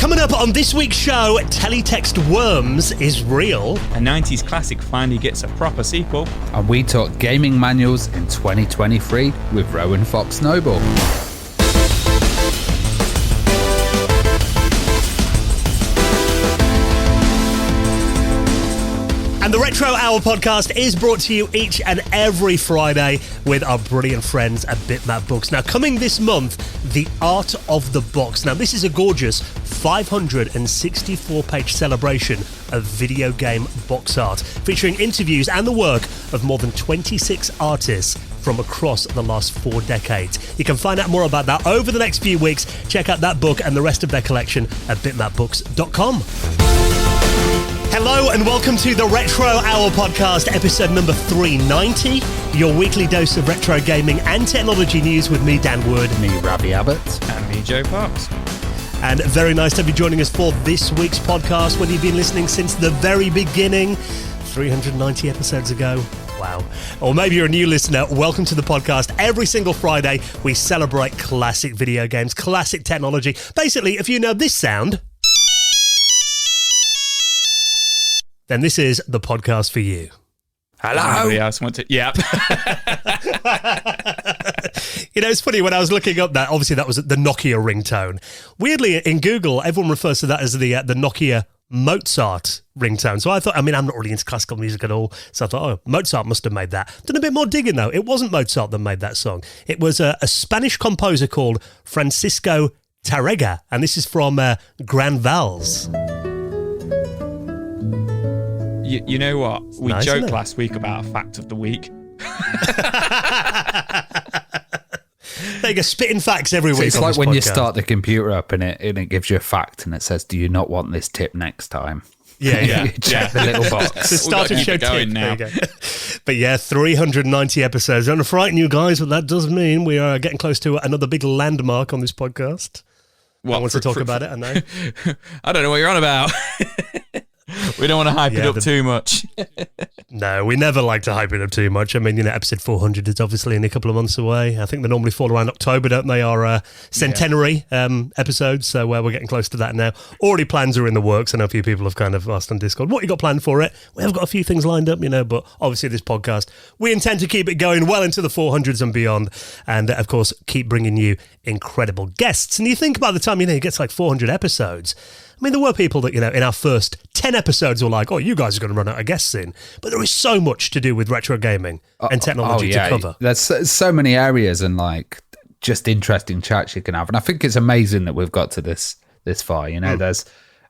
Coming up on this week's show, teletext Worms is real. A 90s classic finally gets a proper sequel. And we talk gaming manuals in 2023 with Rowan Fox-Noble. And the Retro Hour podcast is brought to you each and every Friday with our brilliant friends at Bitmap Books. Now, coming this month, The Art of the Box. Now, this is a gorgeous 564-page celebration of video game box art, featuring interviews and the work of more than 26 artists from across the last 4 decades. You can find out more about that over the next few weeks. Check out that book and the rest of their collection at bitmapbooks.com. Hello and welcome to the Retro Hour podcast, episode number 390, your weekly dose of retro gaming and technology news with me, Dan Wood. Me, Ravi Abbott. And me, Joe Parks. And very nice to have you joining us for this week's podcast, whether you've been listening since the very beginning, 390 episodes ago. Wow. Or maybe you're a new listener. Welcome to the podcast. Every single Friday, we celebrate classic video games, classic technology. Basically, if you know this sound, then this is the podcast for you. Hello. Anybody else want to? Yep. You know, it's funny, when I was looking up that, obviously that was the Nokia ringtone. Weirdly, in Google, everyone refers to that as the Nokia Mozart ringtone. So I thought, I'm not really into classical music at all. So I thought, oh, Mozart must have made that. Done a bit more digging, though. It wasn't Mozart that made that song. It was a Spanish composer called Francisco Tárrega. And this is from Gran Vals. You know what? We nice, joked last week about a fact of the week. There you go, spitting facts every week. It's like when you start the computer up and it gives you a fact and it says, do you not want this tip next time? Yeah. Check the little box. It's a starting show tip. Now. There you go. But yeah, 390 episodes. I don't want to frighten you guys, but that does mean we are getting close to another big landmark on this podcast. What, I want to talk about it, I know. I don't know what you're on about. We don't want to hype it up too much. No, we never like to hype it up too much. I mean, episode 400 is obviously in a couple of months away. I think they normally fall around October, don't they? Our centenary episodes. So we're getting close to that now. Already plans are in the works. I know a few people have kind of asked on Discord, what you got planned for it? We have got a few things lined up, but obviously this podcast, we intend to keep it going well into the 400s and beyond. And of course, keep bringing you incredible guests. And you think by the time, it gets like 400 episodes, I mean, there were people that, in our first 10 episodes were like, oh, you guys are going to run out of guests soon. But there is so much to do with retro gaming and technology to cover. There's so many areas and just interesting chats you can have. And I think it's amazing that we've got to this far. There's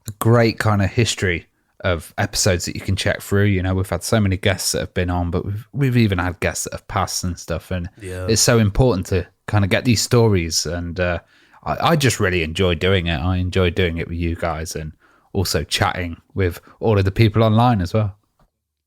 a great kind of history of episodes that you can check through. We've had so many guests that have been on, but we've even had guests that have passed and stuff. And it's so important to kind of get these stories. And I just really enjoy doing it. I enjoy doing it with you guys and also chatting with all of the people online as well.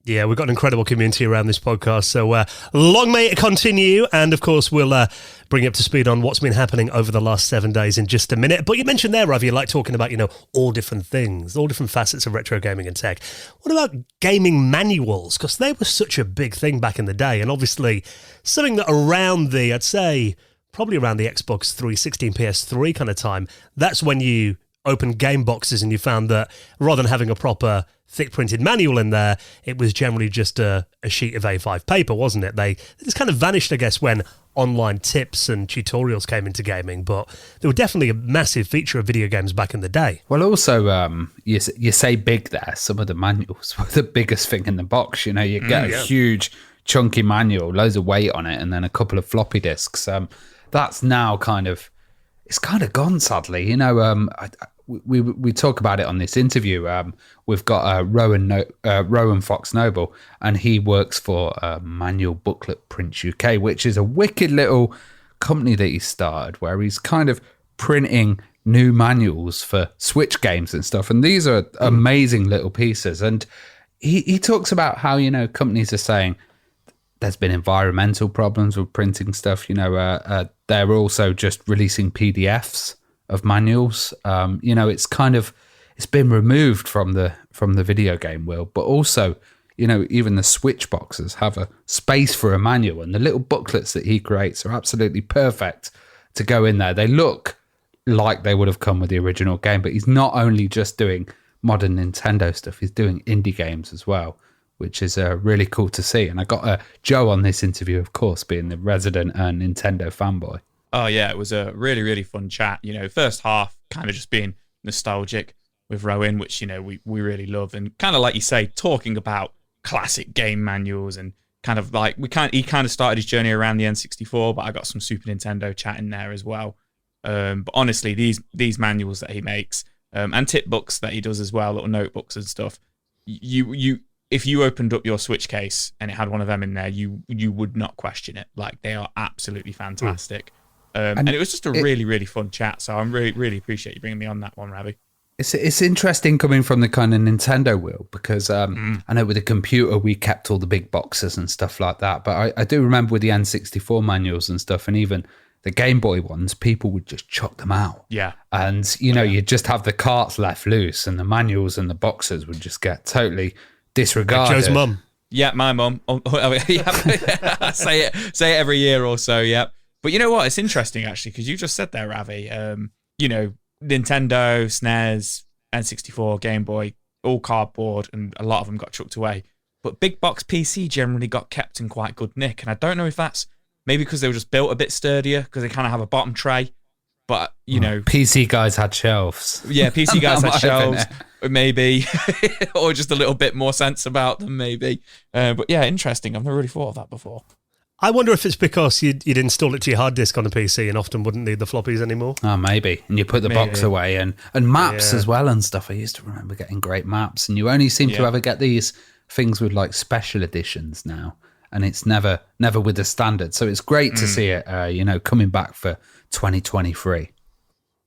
Yeah, we've got an incredible community around this podcast. So long may it continue. And of course, we'll bring you up to speed on what's been happening over the last 7 days in just a minute. But you mentioned there, Ravi, you like talking about, all different things, all different facets of retro gaming and tech. What about gaming manuals? Because they were such a big thing back in the day. And obviously, something that around I'd say, probably around the Xbox 360 and PS3 kind of time, that's when you opened game boxes and you found that rather than having a proper thick printed manual in there, it was generally just a sheet of A5 paper, wasn't it? They just kind of vanished, I guess, when online tips and tutorials came into gaming, but they were definitely a massive feature of video games back in the day. Well, also, you say big there, some of the manuals were the biggest thing in the box. You get a huge chunky manual, loads of weight on it, and then a couple of floppy disks. That's now it's kind of gone, sadly. We talk about it on this interview. We've got Rowan Fox-Noble, and he works for Manual Booklet Prints UK, which is a wicked little company that he started where he's kind of printing new manuals for Switch games and stuff. And these are amazing little pieces. And he talks about how, companies are saying there's been environmental problems with printing stuff. They're also just releasing PDFs of manuals. It's been removed from the video game world, but also, even the Switch boxes have a space for a manual, and the little booklets that he creates are absolutely perfect to go in there. They look like they would have come with the original game. But he's not only just doing modern Nintendo stuff, he's doing indie games as well, which is really cool to see. And I got Joe on this interview, of course, being the resident Nintendo fanboy. Oh, yeah, it was a really, really fun chat. First half kind of just being nostalgic with Rowan, which, we really love. And kind of like you say, talking about classic game manuals and kind of like he kind of started his journey around the N64, but I got some Super Nintendo chat in there as well. But honestly, these manuals that he makes and tip books that he does as well, little notebooks and stuff, you if you opened up your Switch case and it had one of them in there, you would not question it. Like, they are absolutely fantastic. And it was just a really, really fun chat. So I'm really, really appreciate you bringing me on that one, Ravi. It's interesting coming from the kind of Nintendo wheel, because I know with the computer we kept all the big boxes and stuff like that. But I do remember with the N64 manuals and stuff, and even the Game Boy ones, people would just chuck them out. Yeah. And, you'd just have the carts left loose and the manuals and the boxes would just get totally disregarded. Like Joe's mum. Yeah, my mum. Yeah. Say it every year or so, yeah. But you know what? It's interesting, actually, because you just said there, Ravi, Nintendo, SNES, N64, Game Boy, all cardboard, and a lot of them got chucked away. But big box PC generally got kept in quite good nick. And I don't know if that's maybe because they were just built a bit sturdier, because they kind of have a bottom tray. But, PC guys had shelves. Yeah, PC guys had shelves, maybe. Or just a little bit more sense about them, maybe. But yeah, interesting. I've never really thought of that before. I wonder if it's because you'd install it to your hard disk on a PC and often wouldn't need the floppies anymore. Oh, maybe. And you put the box away and maps as well and stuff. I used to remember getting great maps, and you only seem to ever get these things with like special editions now, and it's never with the standard. So it's great to see it, coming back for 2023.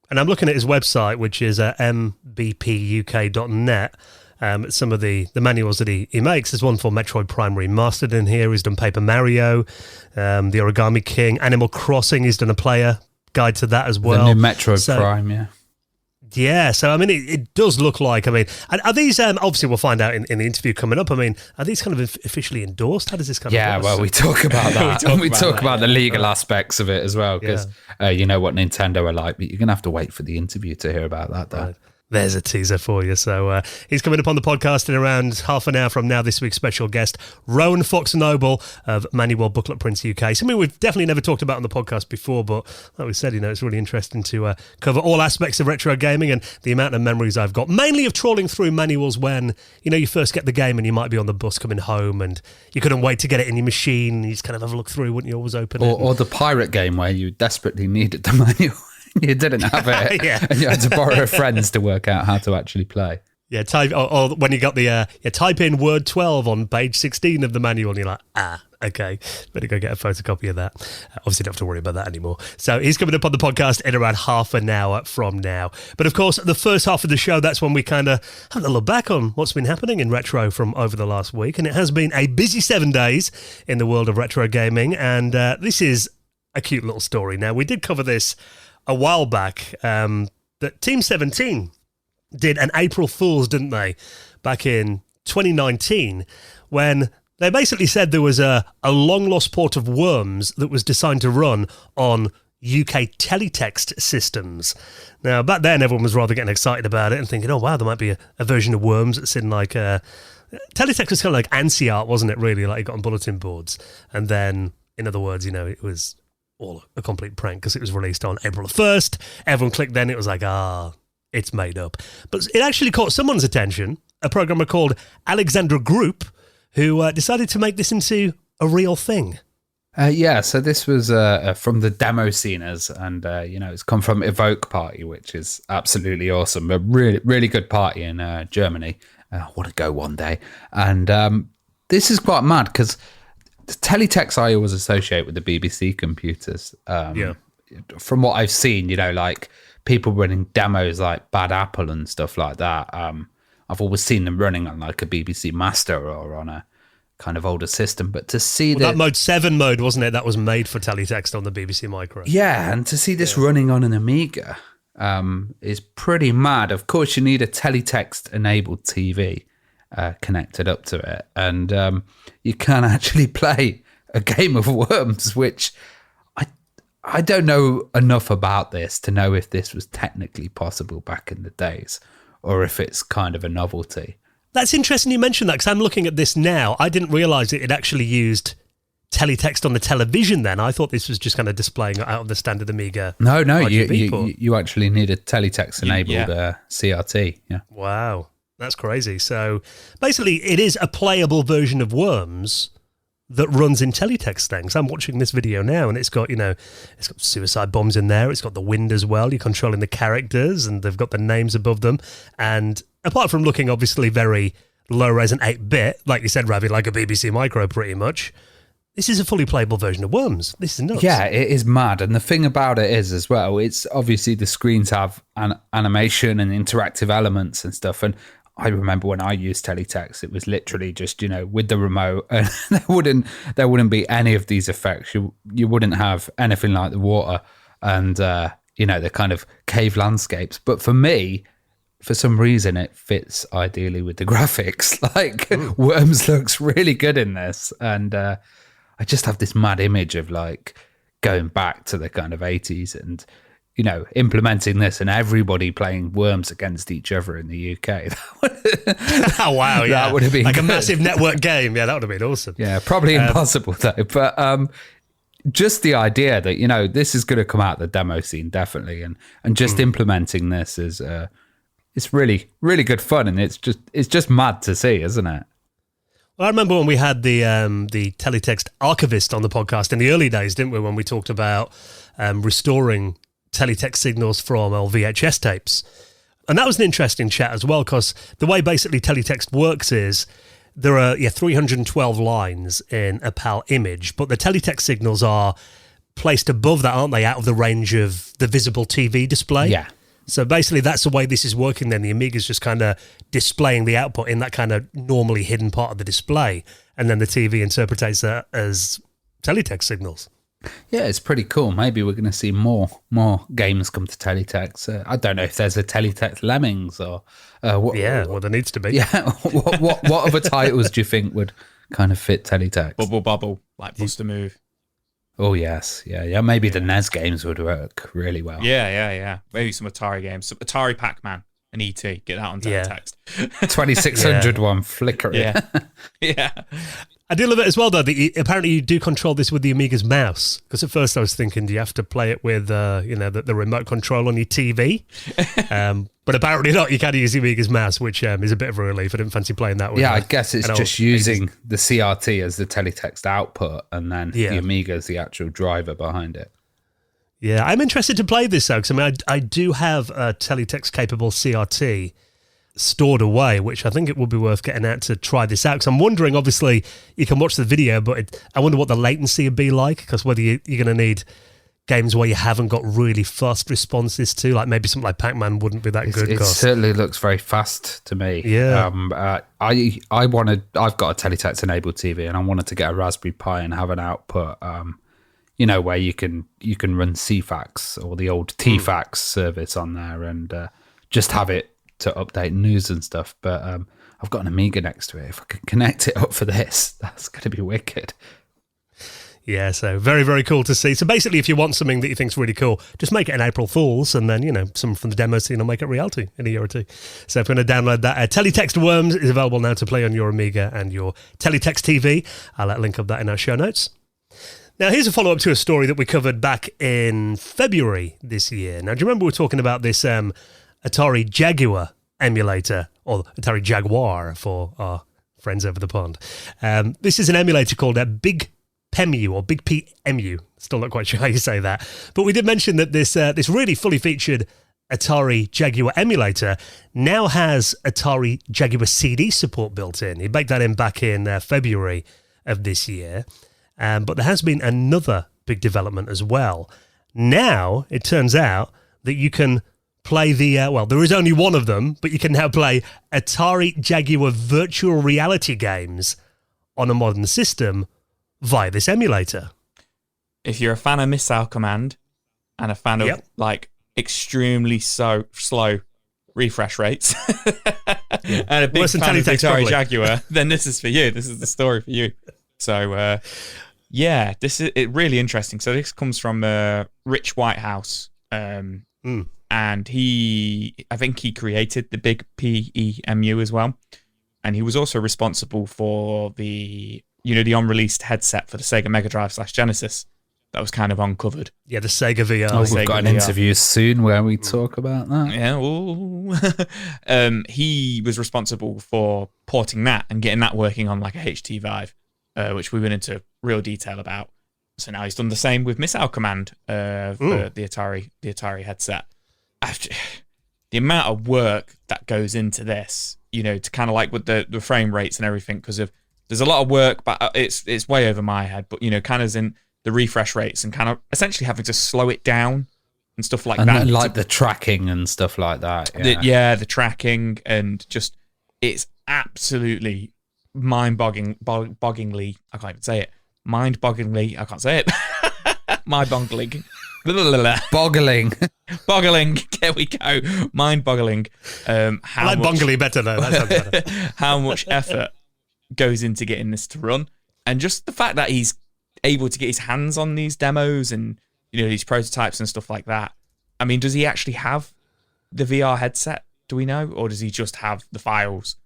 And I'm looking at his website, which is mbpuk.net. Some of the manuals that he makes. There's one for Metroid Prime Remastered in here. He's done Paper Mario, the Origami King, Animal Crossing. He's done a player guide to that as well. The new Metroid Prime, yeah. Yeah, so I mean, it does look like, and are these, obviously we'll find out in the interview coming up, I mean, are these kind of officially endorsed? How does this kind of work? Yeah, well, we talk about that. we talk about the legal aspects of it as well, because you know what Nintendo are like, but you're going to have to wait for the interview to hear about that, though. Right. There's a teaser for you. So he's coming up on the podcast in around half an hour from now. This week's special guest, Rowan Fox-Noble of Manual Booklet Prints UK. Something we've definitely never talked about on the podcast before, but like we said, it's really interesting to cover all aspects of retro gaming and the amount of memories I've got, mainly of trawling through manuals when, you first get the game and you might be on the bus coming home and you couldn't wait to get it in your machine and you just kind of have a look through, wouldn't you, always open it? Or the pirate game where you desperately needed the manual. You didn't have it, and you had to borrow friends to work out how to actually play. Yeah, type or when you got the type in word 12 on page 16 of the manual, and you're like, okay, better go get a photocopy of that. Obviously, don't have to worry about that anymore. So he's coming up on the podcast in around half an hour from now. But of course, the first half of the show, that's when we kind of have a look back on what's been happening in retro from over the last week, and it has been a busy 7 days in the world of retro gaming. And this is a cute little story. Now, we did cover this a while back, that Team 17 did an April Fool's, didn't they, back in 2019, when they basically said there was a long-lost port of Worms that was designed to run on UK teletext systems. Now, back then, everyone was rather getting excited about it and thinking, oh, wow, there might be a version of Worms that's in like... teletext was kind of like ANSI art, wasn't it, really, like you got on bulletin boards. And then, in other words, it was... all a complete prank because it was released on April 1st. Everyone clicked then. It was like, it's made up. But it actually caught someone's attention, a programmer called Alexandra Group, who decided to make this into a real thing. So this was from the demo sceners, and it's come from Evoke Party, which is absolutely awesome. A really, really good party in Germany. I want to go one day. And this is quite mad because the teletext I always associate with the BBC computers. From what I've seen, like people running demos like Bad Apple and stuff like that. I've always seen them running on like a BBC Master or on a kind of older system. But to see that Mode 7 mode, wasn't it? That was made for teletext on the BBC Micro. Yeah, and to see this running on an Amiga is pretty mad. Of course, you need a teletext-enabled TV connected up to it, and you can actually play a game of Worms, which I don't know enough about this to know if this was technically possible back in the days or if it's kind of a novelty. That's interesting you mentioned that, because I'm looking at this now. I didn't realise it actually used teletext on the television then. I thought this was just kind of displaying out of the standard Amiga. No, RGB port. you actually needed teletext-enabled CRT. Yeah. Wow, that's crazy. So basically, it is a playable version of Worms that runs in teletext things. I'm watching this video now, and it's got, it's got suicide bombs in there. It's got the wind as well. You're controlling the characters, and they've got the names above them. And apart from looking obviously very low-res and 8-bit, like you said, Ravi, like a BBC Micro pretty much, this is a fully playable version of Worms. This is nuts. Yeah, it is mad. And the thing about it is as well, it's obviously the screens have an animation and interactive elements and stuff. And I remember when I used teletext, it was literally just, with the remote, and there wouldn't be any of these effects. You wouldn't have anything like the water and, the kind of cave landscapes. But for me, for some reason, it fits ideally with the graphics. Like, Worms looks really good in this. And I just have this mad image of, like, going back to the kind of 80s and, implementing this and everybody playing Worms against each other in the UK. Oh, wow, yeah. That would have been like good. A massive network game. Yeah, that would have been awesome. Yeah, probably impossible, though. But just the idea that, this is going to come out the demo scene, definitely. And just implementing this is... it's really, really good fun, and it's just mad to see, isn't it? Well, I remember when we had the teletext archivist on the podcast in the early days, didn't we? When we talked about restoring teletext signals from VHS tapes, and that was an interesting chat as well, because the way basically teletext works is there are 312 lines in a PAL image, but the teletext signals are placed above that, aren't they? Out of the range of the visible TV display. Yeah. So basically, that's the way this is working then. The Amiga's just kind of displaying the output in that kind of normally hidden part of the display, and then the TV interprets that as teletext signals. Yeah, it's pretty cool. Maybe we're going to see more games come to teletext. I don't know if there's a teletext Lemmings or... well, there needs to be. Yeah, what other titles do you think would kind of fit teletext? Bubble, like Bust a Move. Oh, yes. Yeah. Maybe the NES games would work really well. Yeah. Maybe some Atari games. Some Atari Pac-Man and E.T. Get that on teletext. 2600 one, flicker it. Yeah. I do love it as well, though, that apparently you do control this with the Amiga's mouse. Because at first I was thinking, do you have to play it with the remote control on your TV? But apparently not. You can use the Amiga's mouse, which is a bit of a relief. I didn't fancy playing that with I guess it's just using the CRT as the teletext output, and then the Amiga is the actual driver behind it. Yeah, I'm interested to play this, though, because I do have a teletext-capable CRT stored away, which I think it would be worth getting out to try this out. Because I'm wondering, obviously, you can watch the video, but I wonder what the latency would be like, because whether you're going to need games where you haven't got really fast responses to, like maybe something like Pac-Man wouldn't be that good. It certainly looks very fast to me. Yeah. I've got a teletext enabled TV, and I wanted to get a Raspberry Pi and have an output, where you can run CFAX or the old TFAX service on there, and just have it to update news and stuff. But I've got an Amiga next to it. If I could connect it up for this, that's going to be wicked. Yeah, so very, very cool to see. So basically, if you want something that you think's really cool, just make it an April Fool's, and then, someone from the demo scene will make it reality in a year or two. So if you're going to download that, Teletext Worms is available now to play on your Amiga and your Teletext TV. I'll link up that in our show notes. Now, here's a follow-up to a story that we covered back in February this year. Now, do you remember we were talking about this Atari Jaguar emulator, or Atari Jaguar for our friends over the pond? This is an emulator called Big PEMU or Big PMU. Still not quite sure how you say that. But we did mention that this really fully featured Atari Jaguar emulator now has Atari Jaguar CD support built in. He baked that in back in February of this year. But there has been another big development as well. Now, it turns out that you can play there is only one of them, but you can now play Atari Jaguar virtual reality games on a modern system via this emulator. If you're a fan of Missile Command and a fan of extremely slow refresh rates and a big fan of Atari Jaguar, then this is for you. This is the story for you. So Yeah, this is really interesting. So this comes from Rich Whitehouse, and I think he created the big PEMU as well, and he was also responsible for the unreleased headset for the Sega Mega Drive / Genesis that was kind of uncovered. Yeah, the Sega VR. Oh, we've Sega got an VR. interview soon where we talk about that. Yeah, he was responsible for porting that and getting that working on like a HT Vive, which we went into real detail about. So now he's done the same with Missile Command for the Atari headset. The amount of work that goes into this, to kind of like with the frame rates and everything, because there's a lot of work, but it's way over my head. But kind of as in the refresh rates and kind of essentially having to slow it down and stuff like that. And like the tracking and stuff like that. The tracking and just it's absolutely mind-bogglingly. I can't even say it. Mind-bogglingly. I can't say it. Mind-boggling. Boggling. Boggling. There we go. Mind-boggling. I like bongly better though. That sounds better. How much effort goes into getting this to run, and just the fact that he's able to get his hands on these demos and these prototypes and stuff like that. I mean, does he actually have the VR headset? Do we know, or does he just have the files?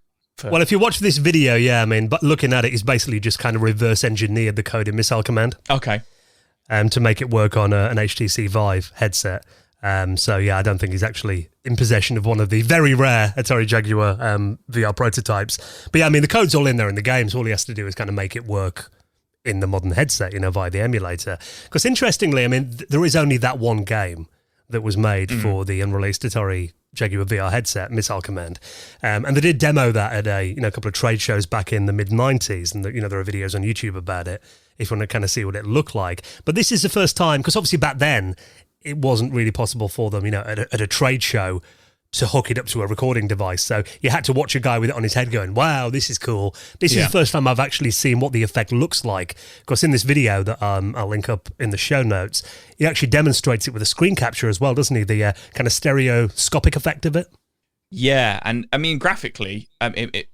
Well, if you watch this video, yeah, I mean, but looking at it, he's basically just kind of reverse engineered the code in Missile Command. Okay. To make it work on an HTC Vive headset. So yeah, I don't think he's actually in possession of one of the very rare Atari Jaguar VR prototypes. But yeah, I mean, the code's all in there in the game, so all he has to do is kind of make it work in the modern headset, via the emulator. Because interestingly, I mean, there is only that one game that was made for the unreleased Atari Jaguar VR headset, Missile Command. And they did demo that at a couple of trade shows back in the mid-90s, and there are videos on YouTube about it if you want to kind of see what it looked like. But this is the first time, because obviously back then, it wasn't really possible for them, at a trade show to hook it up to a recording device. So you had to watch a guy with it on his head going, wow, this is cool. This is the first time I've actually seen what the effect looks like. Because in this video that I'll link up in the show notes, he actually demonstrates it with a screen capture as well, doesn't he? The kind of stereoscopic effect of it. Yeah, and I mean, graphically, it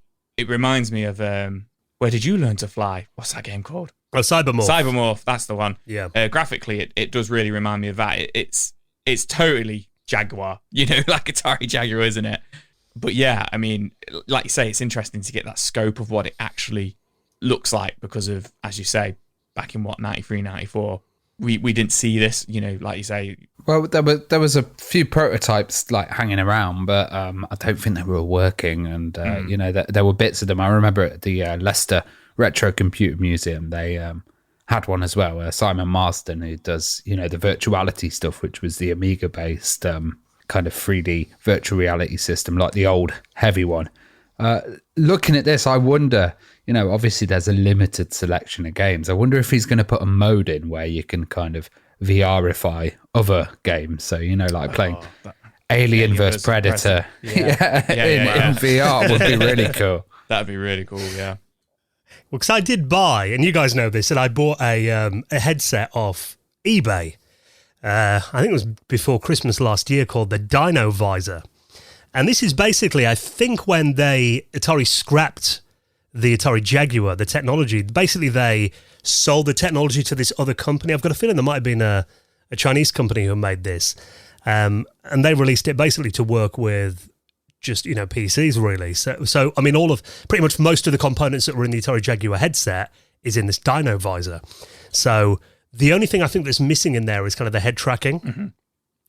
reminds me of Where Did You Learn to Fly? What's that game called? Oh, Cybermorph. Cybermorph, that's the one. Yeah. Graphically, it does really remind me of that. It's totally Jaguar, like Atari Jaguar, isn't it? But yeah, I mean, like you say, it's interesting to get that scope of what it actually looks like because of, as you say, back in 93, 94, we didn't see this, like you say. Well, there was a few prototypes like hanging around, but I don't think they were all working. And there were bits of them. I remember at the Leicester Retro Computer Museum, they had one as well. Simon Marsden, who does the virtuality stuff, which was the Amiga based kind of 3D virtual reality system, like the old heavy one. Looking at this, I wonder, obviously there's a limited selection of games. I wonder if he's going to put a mode in where you can kind of VRify other games. So, like playing Alien vs Predator in VR would be really cool. That'd be really cool, yeah. Well, because I did buy, and you guys know this, and I bought a headset off eBay. I think it was before Christmas last year, called the Dino Visor. And this is basically, I think when Atari scrapped the Atari Jaguar, the technology, basically they sold the technology to this other company. I've got a feeling there might have been a Chinese company who made this. And they released it basically to work with just, PCs really. So I mean, pretty much most of the components that were in the Atari Jaguar headset is in this Dino Visor. So the only thing I think that's missing in there is kind of the head tracking. Mm-hmm.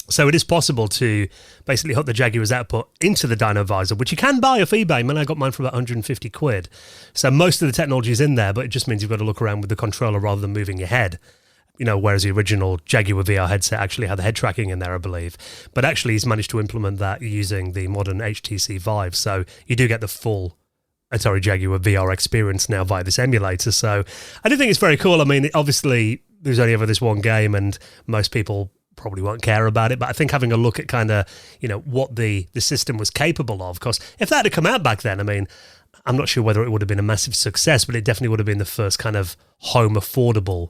So it is possible to basically hook the Jaguar's output into the Dino Visor, which you can buy off eBay. I mean, I got mine for about 150 quid. So most of the technology is in there, but it just means you've got to look around with the controller rather than moving your head. Whereas the original Jaguar VR headset actually had the head tracking in there, I believe. But actually, he's managed to implement that using the modern HTC Vive. So you do get the full Atari Jaguar VR experience now via this emulator. So I do think it's very cool. I mean, obviously, there's only ever this one game, and most people probably won't care about it. But I think having a look at kind of, what the system was capable of, because if that had come out back then, I mean, I'm not sure whether it would have been a massive success, but it definitely would have been the first kind of home affordable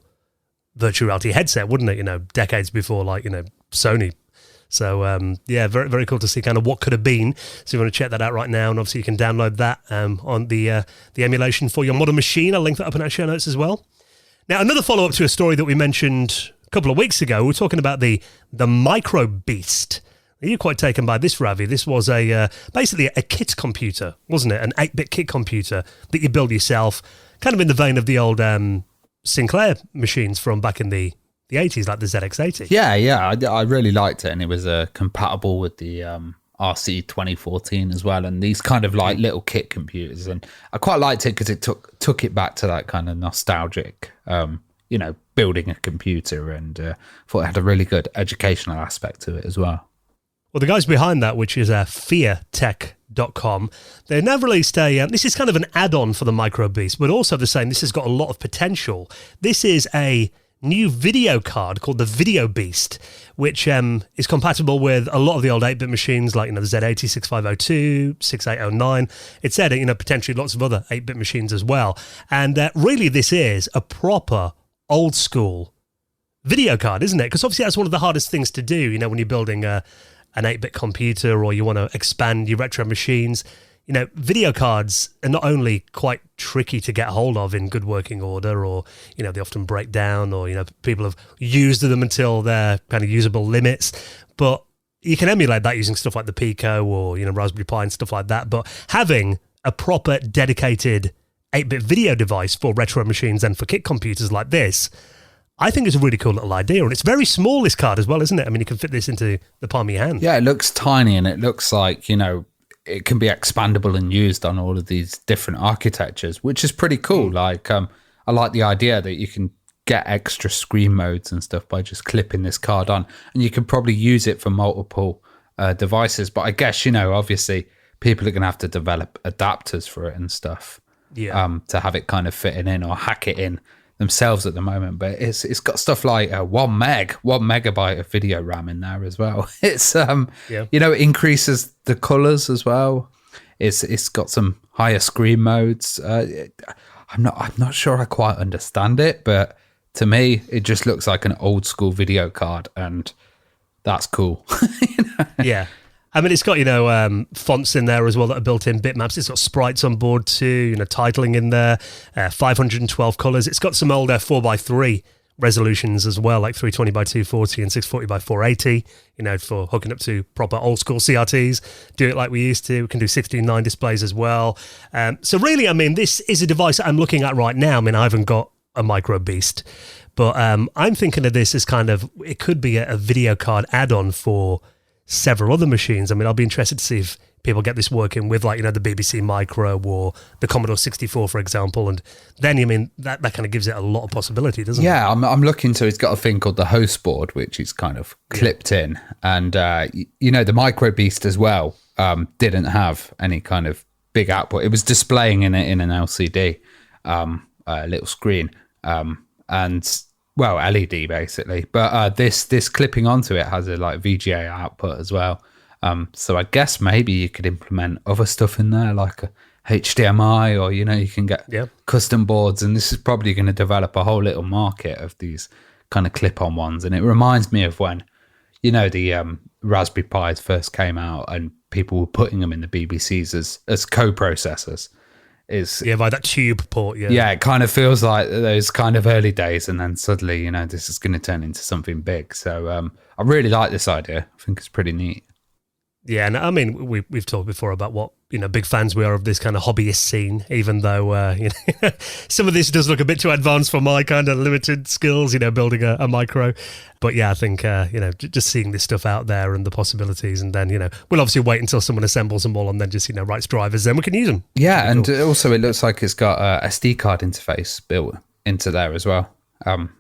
virtual reality headset, wouldn't it? Decades before, Sony. So, yeah, very, very cool to see kind of what could have been. So you want to check that out right now, and obviously you can download that on the emulation for your modern machine. I'll link that up in our show notes as well. Now, another follow-up to a story that we mentioned a couple of weeks ago, we were talking about the Micro Beast. You're quite taken by this, Ravi. This was basically a kit computer, wasn't it? An 8-bit kit computer that you build yourself, kind of in the vein of the old Sinclair machines from back in the 80s, like the ZX80. Yeah, I really liked it, and it was compatible with the RC 2014 as well, and these kind of like little kit computers. And I quite liked it because it took it back to that kind of nostalgic, building a computer, and thought it had a really good educational aspect to it as well. Well, the guys behind that, which is feartech.com, they've now released this is kind of an add-on for the Micro Beast, but also they're saying this has got a lot of potential. This is a new video card called the Video Beast, which is compatible with a lot of the old 8-bit machines like the Z80, 6502, 6809. It said potentially lots of other 8-bit machines as well. And really this is a proper old school video card, isn't it? Because obviously that's one of the hardest things to do, when you're building an 8-bit computer or you want to expand your retro machines. Video cards are not only quite tricky to get hold of in good working order, or, they often break down, or, people have used them until they're kind of usable limits, but you can emulate that using stuff like the Pico or, Raspberry Pi and stuff like that. But having a proper dedicated 8-bit video device for retro machines and for kit computers like this, I think it's a really cool little idea. And it's very small, this card as well, isn't it? I mean, you can fit this into the palm of your hand. Yeah, it looks tiny, and it looks like, it can be expandable and used on all of these different architectures, which is pretty cool. Like, I like the idea that you can get extra screen modes and stuff by just clipping this card on, and you can probably use it for multiple devices. But I guess, obviously people are going to have to develop adapters for it and stuff, to have it kind of fitting in or hack it in themselves at the moment. But it's got stuff like 1 megabyte of video RAM in there as well. It's it increases the colors as well. It's got some higher screen modes. I'm not sure I quite understand it, but to me it just looks like an old school video card, and that's cool. Yeah. I mean, it's got, fonts in there as well that are built in, bitmaps. It's got sprites on board too, titling in there, 512 colours. It's got some old 4x3 resolutions as well, like 320 by 240 and 640 by 480, for hooking up to proper old school CRTs. Do it like we used to. We can do 16:9 displays as well. So really, I mean, this is a device that I'm looking at right now. I mean, I haven't got a Micro Beast, but I'm thinking of this as kind of, it could be a video card add-on for several other machines. I mean, I'll be interested to see if people get this working with, like, the BBC Micro or the Commodore 64, for example. And then, that kind of gives it a lot of possibility, doesn't it? Yeah, I'm looking to, it's got a thing called the host board, which is kind of clipped in. And, the Micro Beast as well didn't have any kind of big output. It was displaying in an LCD, a little screen, LED basically. But this clipping onto it has a VGA output as well. So I guess maybe you could implement other stuff in there, like a HDMI, or you can get custom boards. And this is probably going to develop a whole little market of these kind of clip-on ones. And it reminds me of when the Raspberry Pis first came out, and people were putting them in the BBCs as co-processors. By that tube port, it kind of feels like those kind of early days, and then suddenly this is going to turn into something big. So I really like this idea. I think it's pretty neat. Yeah, and I mean, we've talked before about what, big fans we are of this kind of hobbyist scene, even though, some of this does look a bit too advanced for my kind of limited skills, building a micro. But yeah, I think, just seeing this stuff out there and the possibilities, and then, we'll obviously wait until someone assembles them all and then just, writes drivers, then we can use them. Yeah, and also it looks like it's got a SD card interface built into there as well,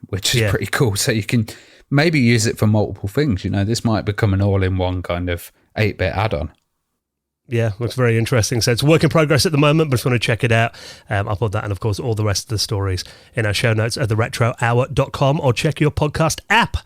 which is pretty cool. So you can maybe use it for multiple things. This might become an all-in-one kind of 8-bit add-on. Yeah, looks very interesting. So it's a work in progress at the moment, but if you want to check it out, I'll put that and, of course, all the rest of the stories in our show notes at theretrohour.com, or check your podcast app.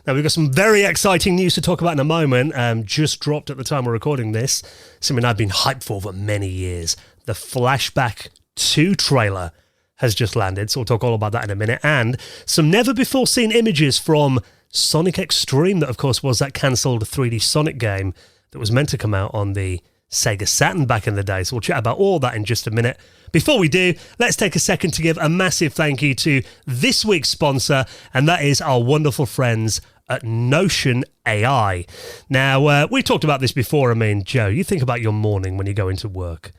Now, we've got some very exciting news to talk about in a moment. Just dropped at the time we're recording this. Something I've been hyped for many years. The Flashback 2 trailer has just landed, so we'll talk all about that in a minute. And some never-before-seen images from Sonic Extreme, that, of course, was that cancelled 3D Sonic game that was meant to come out on the Sega Saturn back in the day. So we'll chat about all that in just a minute. Before we do, let's take a second to give a massive thank you to this week's sponsor, and that is our wonderful friends at Notion AI. Now, we talked about this before. I mean, Joe, you think about your morning when you go into work.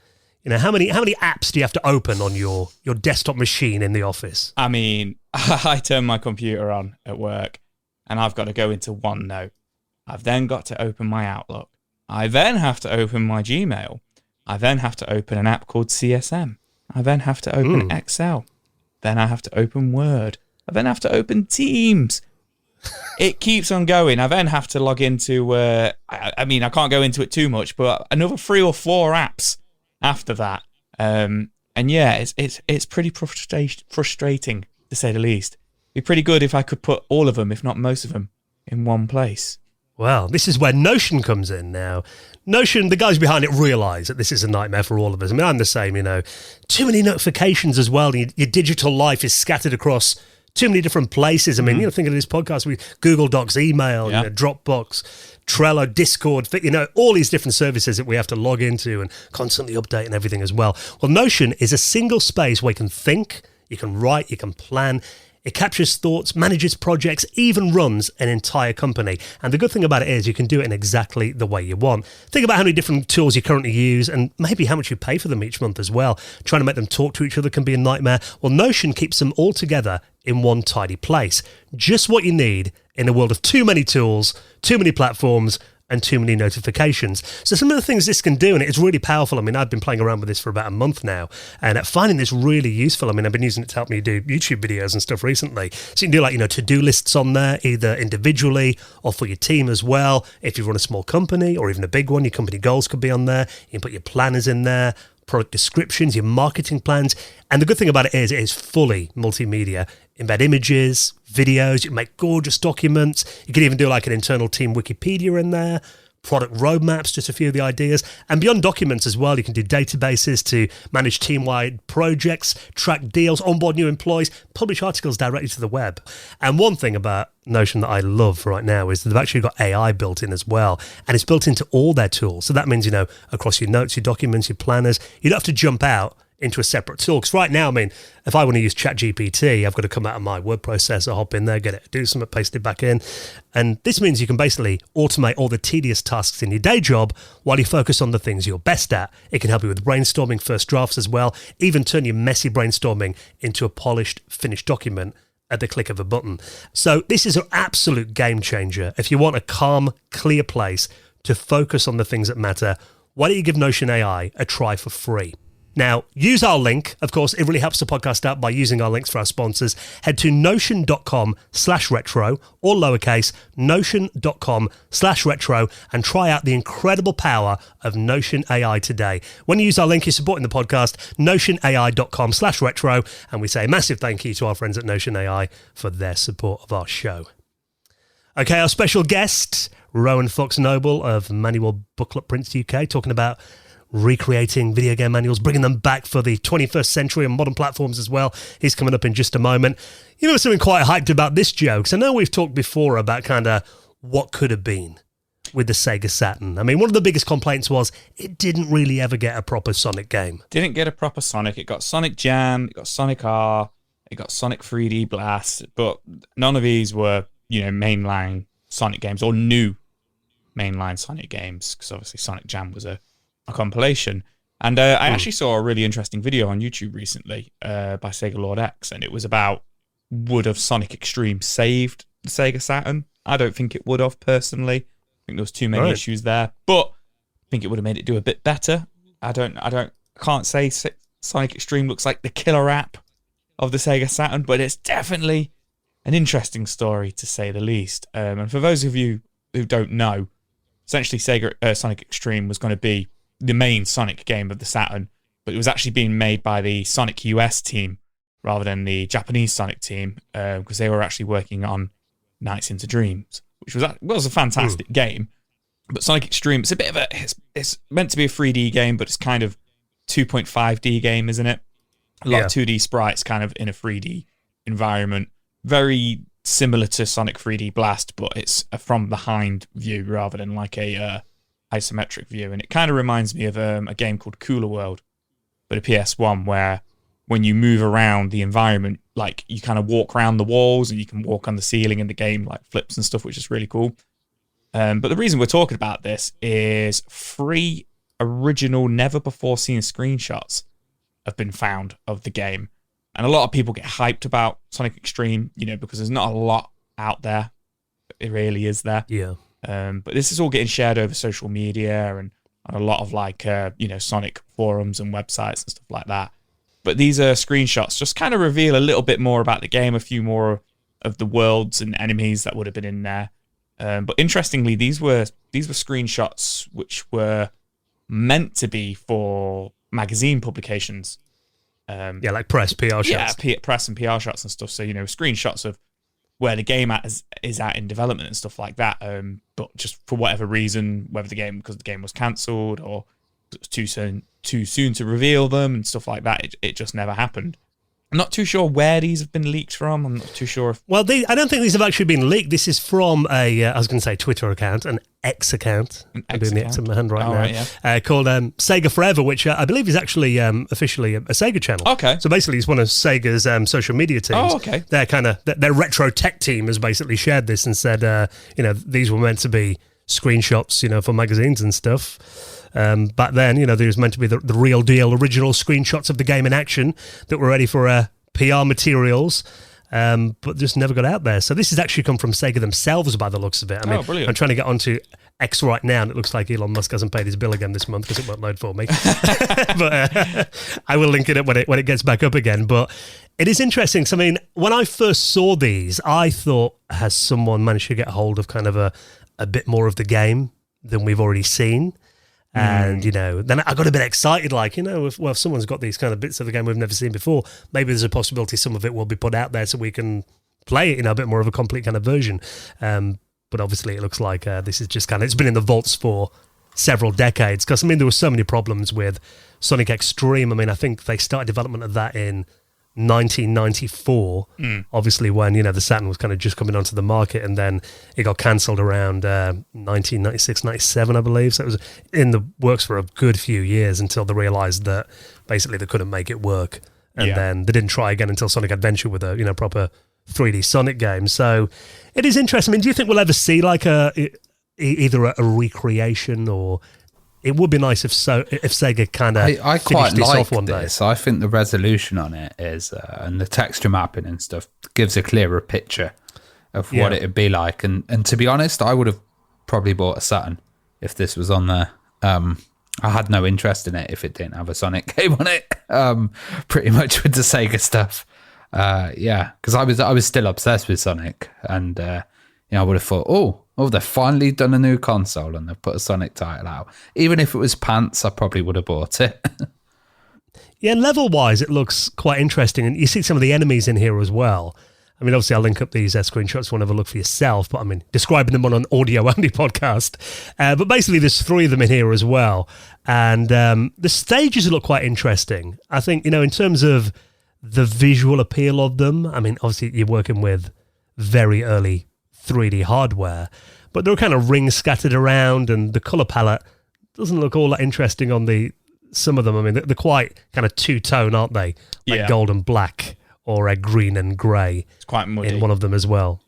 You know, how many apps do you have to open on your desktop machine in the office? I mean, I turn my computer on at work and I've got to go into OneNote. I've then got to open my Outlook. I then have to open my Gmail. I then have to open an app called CSM. I then have to open Excel. Then I have to open Word. I then have to open Teams. It keeps on going. I then have to log into, I mean, I can't go into it too much, but another 3 or 4 apps after that. And yeah, it's pretty frustrating, to say the least. It'd be pretty good if I could put all of them, if not most of them, in one place. Well, this is where Notion comes in now. Notion, the guys behind it realise that this is a nightmare for all of us. I mean, I'm the same, you know. Too many notifications as well. Your digital life is scattered across too many different places. I mean, you know, think of this podcast with Google Docs, email, you know, Dropbox, Trello, Discord, you know, all these different services that we have to log into and constantly update and everything as well. Well, Notion is a single space where you can think, you can write, you can plan. It captures thoughts, manages projects, even runs an entire company. And the good thing about it is you can do it in exactly the way you want. Think about how many different tools you currently use and maybe how much you pay for them each month as well. Trying to make them talk to each other can be a nightmare. Well, Notion keeps them all together in one tidy place. Just what you need in a world of too many tools, too many platforms, and too many notifications. So some of the things this can do, and it's really powerful. I mean, I've been playing around with this for about a month now, and finding this really useful. I mean, I've been using it to help me do YouTube videos and stuff recently. So you can do like, you know, to-do lists on there, either individually or for your team as well. If you run a small company or even a big one, your company goals could be on there. You can put your planners in there, product descriptions, your marketing plans. And the good thing about it is fully multimedia. Embed images, videos, you can make gorgeous documents. You can even do like an internal team Wikipedia in there, product roadmaps, just a few of the ideas. And beyond documents as well, you can do databases to manage team-wide projects, track deals, onboard new employees, publish articles directly to the web. And one thing about Notion that I love right now is that they've actually got AI built in as well. And it's built into all their tools. So that means, you know, across your notes, your documents, your planners, you don't have to jump out into a separate tool. Because right now, I mean, if I want to use ChatGPT, I've got to come out of my word processor, hop in there, get it, do something, paste it back in. And this means you can basically automate all the tedious tasks in your day job while you focus on the things you're best at. It can help you with brainstorming, first drafts as well, even turn your messy brainstorming into a polished, finished document at the click of a button. So this is an absolute game changer. If you want a calm, clear place to focus on the things that matter, why don't you give Notion AI a try for free? Now, use our link. Of course, it really helps the podcast out by using our links for our sponsors. Head to notion.com/retro, all lowercase, notion.com/retro, and try out the incredible power of Notion AI today. When you use our link, you're supporting the podcast, notionai.com/retro, and we say a massive thank you to our friends at Notion AI for their support of our show. Okay, our special guest, Rowan Fox-Noble of Manual Booklet Prints UK, talking about recreating video game manuals, bringing them back for the 21st century and modern platforms as well. He's coming up in just a moment. You know, something quite hyped about this, Joe, because I know we've talked before about kind of what could have been with the Sega Saturn. I mean, one of the biggest complaints was it didn't really ever get a proper Sonic game. Didn't get a proper Sonic. It got Sonic Jam, it got Sonic R, it got Sonic 3D Blast, but none of these were, you know, mainline Sonic games or new mainline Sonic games, because obviously Sonic Jam was a compilation. And I actually saw a really interesting video on YouTube recently by Sega Lord X, and it was about, would have Sonic Extreme saved the Sega Saturn? I don't think it would have, personally. I think there was too many issues there, but I think it would have made it do a bit better. I can't say Sonic Extreme looks like the killer app of the Sega Saturn, but it's definitely an interesting story, to say the least. And for those of you who don't know, essentially Sonic Extreme was going to be the main Sonic game of the Saturn, but it was actually being made by the Sonic US team rather than the Japanese Sonic team, because they were actually working on Nights into Dreams, which was a fantastic game. But Sonic Extreme, it's a bit of it's meant to be a 3D game, but it's kind of 2.5D game, isn't it? A lot of 2D sprites kind of in a 3D environment. Very similar to Sonic 3D Blast, but it's a from behind view rather than like a isometric view, and it kind of reminds me of a game called Cooler World for the PS1, where when you move around the environment, like you kind of walk around the walls and you can walk on the ceiling, and the game like flips and stuff, which is really cool. But the reason we're talking about this is 3 original, never before seen screenshots have been found of the game. And a lot of people get hyped about Sonic Extreme, because there's not a lot out there. It really is there. Yeah. But this is all getting shared over social media and on a lot of Sonic forums and websites and stuff like that. But these screenshots just kind of reveal a little bit more about the game, a few more of the worlds and enemies that would have been in there. But interestingly, these were screenshots which were meant to be for magazine publications. Like press, PR shots. Yeah, press and PR shots and stuff. So, screenshots of where the game is at in development and stuff like that. But just for whatever reason, because the game was cancelled or it was too soon to reveal them and stuff like that, it just never happened. I'm not too sure where these have been leaked from. I'm not too sure if... Well, I don't think these have actually been leaked. This is from I was going to say Twitter account, an X account. I'm doing the X in my hand right now. Right, yeah. Called Sega Forever, which I believe is actually officially a Sega channel. Okay. So basically, it's one of Sega's social media teams. Oh, okay. Their retro tech team has basically shared this and said, these were meant to be screenshots, for magazines and stuff. Back then, there was meant to be the real deal, original screenshots of the game in action that were ready for PR materials, but just never got out there. So this has actually come from Sega themselves by the looks of it. I mean, brilliant. I'm trying to get onto X right now, and it looks like Elon Musk hasn't paid his bill again this month because it won't load for me. But I will link it up when it gets back up again. But it is interesting. So, I mean, when I first saw these, I thought, has someone managed to get a hold of kind of a bit more of the game than we've already seen? And, then I got a bit excited, if someone's got these kind of bits of the game we've never seen before, maybe there's a possibility some of it will be put out there so we can play it, a bit more of a complete kind of version. But obviously it looks like this is just it's been in the vaults for several decades. Because, there were so many problems with Sonic Extreme. I think they started development of that in 1994, obviously when the Saturn was kind of just coming onto the market, and then it got cancelled around 1996, 97, I believe. So it was in the works for a good few years until they realised that basically they couldn't make it work, and then they didn't try again until Sonic Adventure with a proper 3D Sonic game. So it is interesting. Do you think we'll ever see either a recreation, or it would be nice if Sega kind of I quite finished this like off one day? this. I think the resolution on it is, and the texture mapping and stuff gives a clearer picture of what it would be like. And to be honest, I would have probably bought a Saturn if this was on there. I had no interest in it if it didn't have a Sonic game on it. Pretty much with the Sega stuff. Because I was still obsessed with Sonic, and I would have thought, oh, they've finally done a new console and they've put a Sonic title out. Even if it was pants, I probably would have bought it. Yeah, and level-wise, it looks quite interesting. And you see some of the enemies in here as well. Obviously, I'll link up these screenshots if you want to have a look for yourself. But, describing them on an audio-only podcast. But basically, there's 3 of them in here as well. And the stages look quite interesting. I think, in terms of the visual appeal of them, obviously, you're working with very early 3D hardware, but there are kind of rings scattered around, and the color palette doesn't look all that interesting on some of them. They're quite kind of two-tone, aren't they? Like gold and black, or a green and grey. It's quite muddy in one of them as well.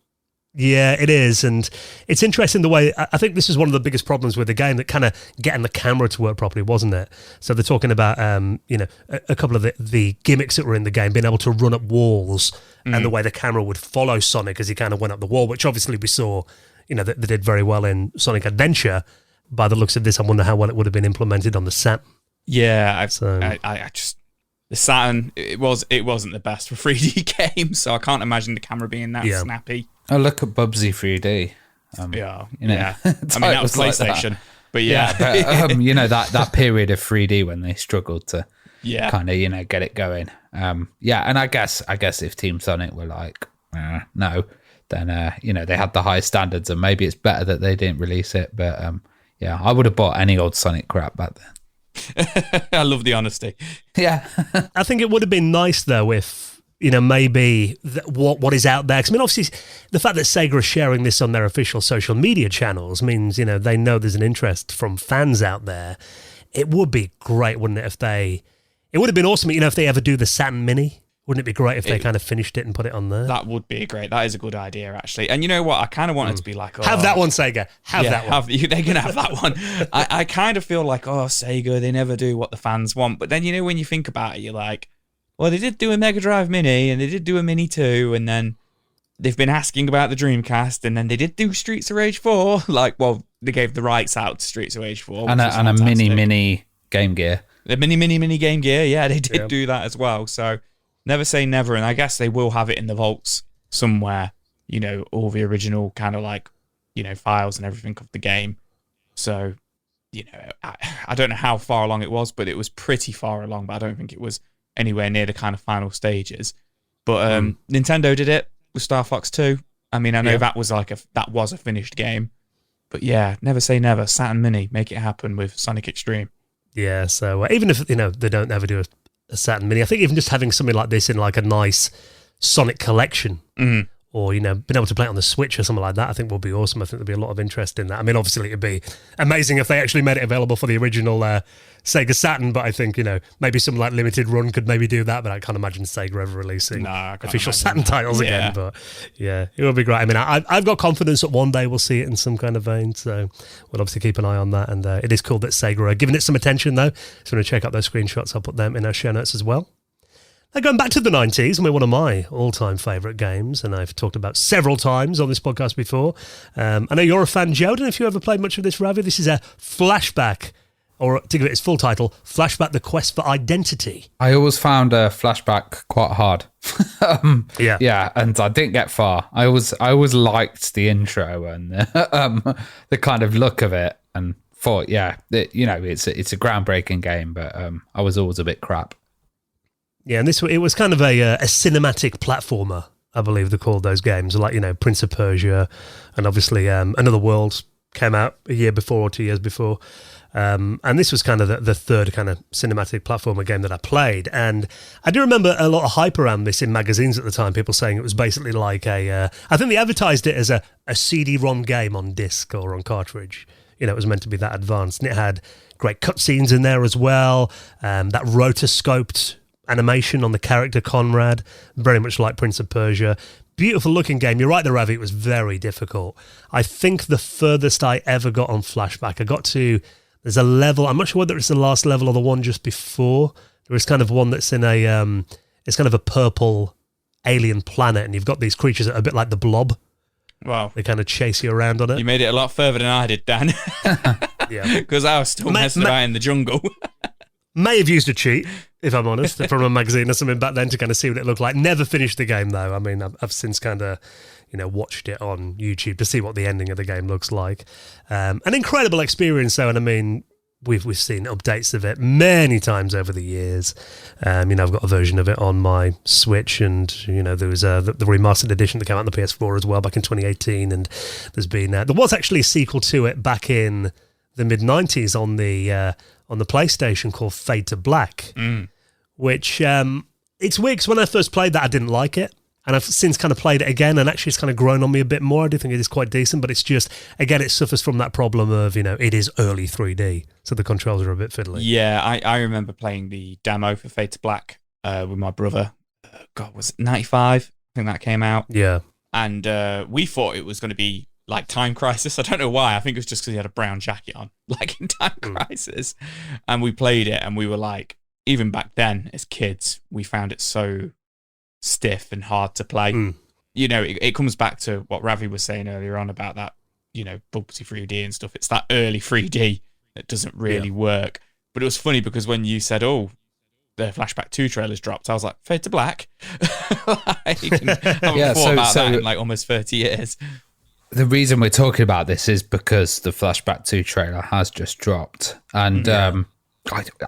Yeah, it is, and it's interesting the way, I think this is one of the biggest problems with the game, that kind of getting the camera to work properly, wasn't it? So they're talking about, a couple of the gimmicks that were in the game, being able to run up walls, and the way the camera would follow Sonic as he kind of went up the wall, which obviously we saw, they did very well in Sonic Adventure. By the looks of this, I wonder how well it would have been implemented on the Saturn. Yeah, I just... The Saturn, it wasn't the best for 3D games, so I can't imagine the camera being that snappy. Oh, look at Bubsy 3D. That was PlayStation. But that period of 3D when they struggled to kind of, get it going. And I guess if Team Sonic were like, no, then, they had the high standards, and maybe it's better that they didn't release it. But, I would have bought any old Sonic crap back then. I love the honesty. Yeah. I think it would have been nice, though, if maybe what is out there. 'Cause, I mean, obviously, the fact that Sega are sharing this on their official social media channels means, they know there's an interest from fans out there. It would be great, wouldn't it, it would have been awesome, if they ever do the Saturn Mini. Wouldn't it be great if they kind of finished it and put it on there? That would be great. That is a good idea, actually. And you know what? I kind of want it to be like... have that one, Sega. Have that one. They're going to have that one. I kind of feel like, Sega, they never do what the fans want. But then, when you think about it, you're like, well, they did do a Mega Drive Mini, and they did do a Mini 2, and then they've been asking about the Dreamcast, and then they did do Streets of Rage 4. They gave the rights out to Streets of Rage 4. And a mini Game Gear. The mini Game Gear, yeah, they did do that as well. So never say never, and I guess they will have it in the vaults somewhere, all the original kind of files and everything of the game. So, I don't know how far along it was, but it was pretty far along, but I don't think it was anywhere near the kind of final stages. But Nintendo did it with Star Fox 2. I mean, I know that was a finished game, but yeah, never say never. Saturn Mini, make it happen with Sonic Extreme. Yeah, so even if they don't ever do a Saturn Mini, I think even just having something like this in a nice Sonic collection, or being able to play it on the Switch or something like that, I think will be awesome. I think there'll be a lot of interest in that. I mean, obviously it'd be amazing if they actually made it available for the original Sega Saturn, but I think maybe some limited run could maybe do that. But I can't imagine Sega ever releasing official Saturn titles again. But yeah, it would be great. I mean, I've got confidence that one day we'll see it in some kind of vein. So we'll obviously keep an eye on that. And it is cool that Sega are giving it some attention, though. So when you check out those screenshots, I'll put them in our show notes as well. Now, going back to the 90s, and we're one of my all-time favourite games, and I've talked about several times on this podcast before. I know you're a fan, Joe. I don't know if you ever played much of this, Ravi. This is a flashback, or to give it its full title, Flashback: The Quest for Identity. I always found a flashback quite hard. Yeah, and I didn't get far. I always liked the intro and the kind of look of it, and thought, it's a groundbreaking game, but I was always a bit crap. Yeah, and it was kind of a cinematic platformer, I believe they called those games, Prince of Persia, and obviously Another World came out a year before or 2 years before. And this was kind of the third kind of cinematic platformer game that I played. And I do remember a lot of hype around this in magazines at the time, people saying it was basically like I think they advertised it as a CD-ROM game on disc or on cartridge. It was meant to be that advanced. And it had great cutscenes in there as well, that rotoscoped animation on the character Conrad, very much like Prince of Persia. Beautiful looking game. You're right there, Ravi, it was very difficult. I think the furthest I ever got on Flashback, I got to, there's a level, I'm not sure whether it's the last level or the one just before. There is kind of one that's in it's kind of a purple alien planet, and you've got these creatures that are a bit like the Blob. Wow. They kind of chase you around on it. You made it a lot further than I did, Dan. Yeah. Because I was still messing about in the jungle. May have used a cheat, if I'm honest, from a magazine or something back then to kind of see what it looked like. Never finished the game, though. I mean, I've since kind of, watched it on YouTube to see what the ending of the game looks like. An incredible experience, though, and I mean, we've seen updates of it many times over the years. I've got a version of it on my Switch, and, there was the remastered edition that came out on the PS4 as well back in 2018, and there's been... there was actually a sequel to it back in the mid-90s on the PlayStation called Fade to Black, which it's weird because when I first played that, I didn't like it. And I've since kind of played it again, and actually it's kind of grown on me a bit more. I do think it is quite decent, but it's just, again, it suffers from that problem of, it is early 3D, so the controls are a bit fiddly. Yeah, I remember playing the demo for Fade to Black with my brother. God, was it 95? I think that came out. Yeah. And we thought it was going to be like Time Crisis. I don't know why. I think it was just because he had a brown jacket on, like in Time Crisis. And we played it, and we were like, even back then as kids, we found it so stiff and hard to play. It comes back to what Ravi was saying earlier on about that, bumpy 3D and stuff. It's that early 3D that doesn't really work. But it was funny because when you said, the Flashback 2 trailer's dropped, I was like, Fade to Black? I haven't thought about that in like almost 30 years. The reason we're talking about this is because the Flashback 2 trailer has just dropped. And I'm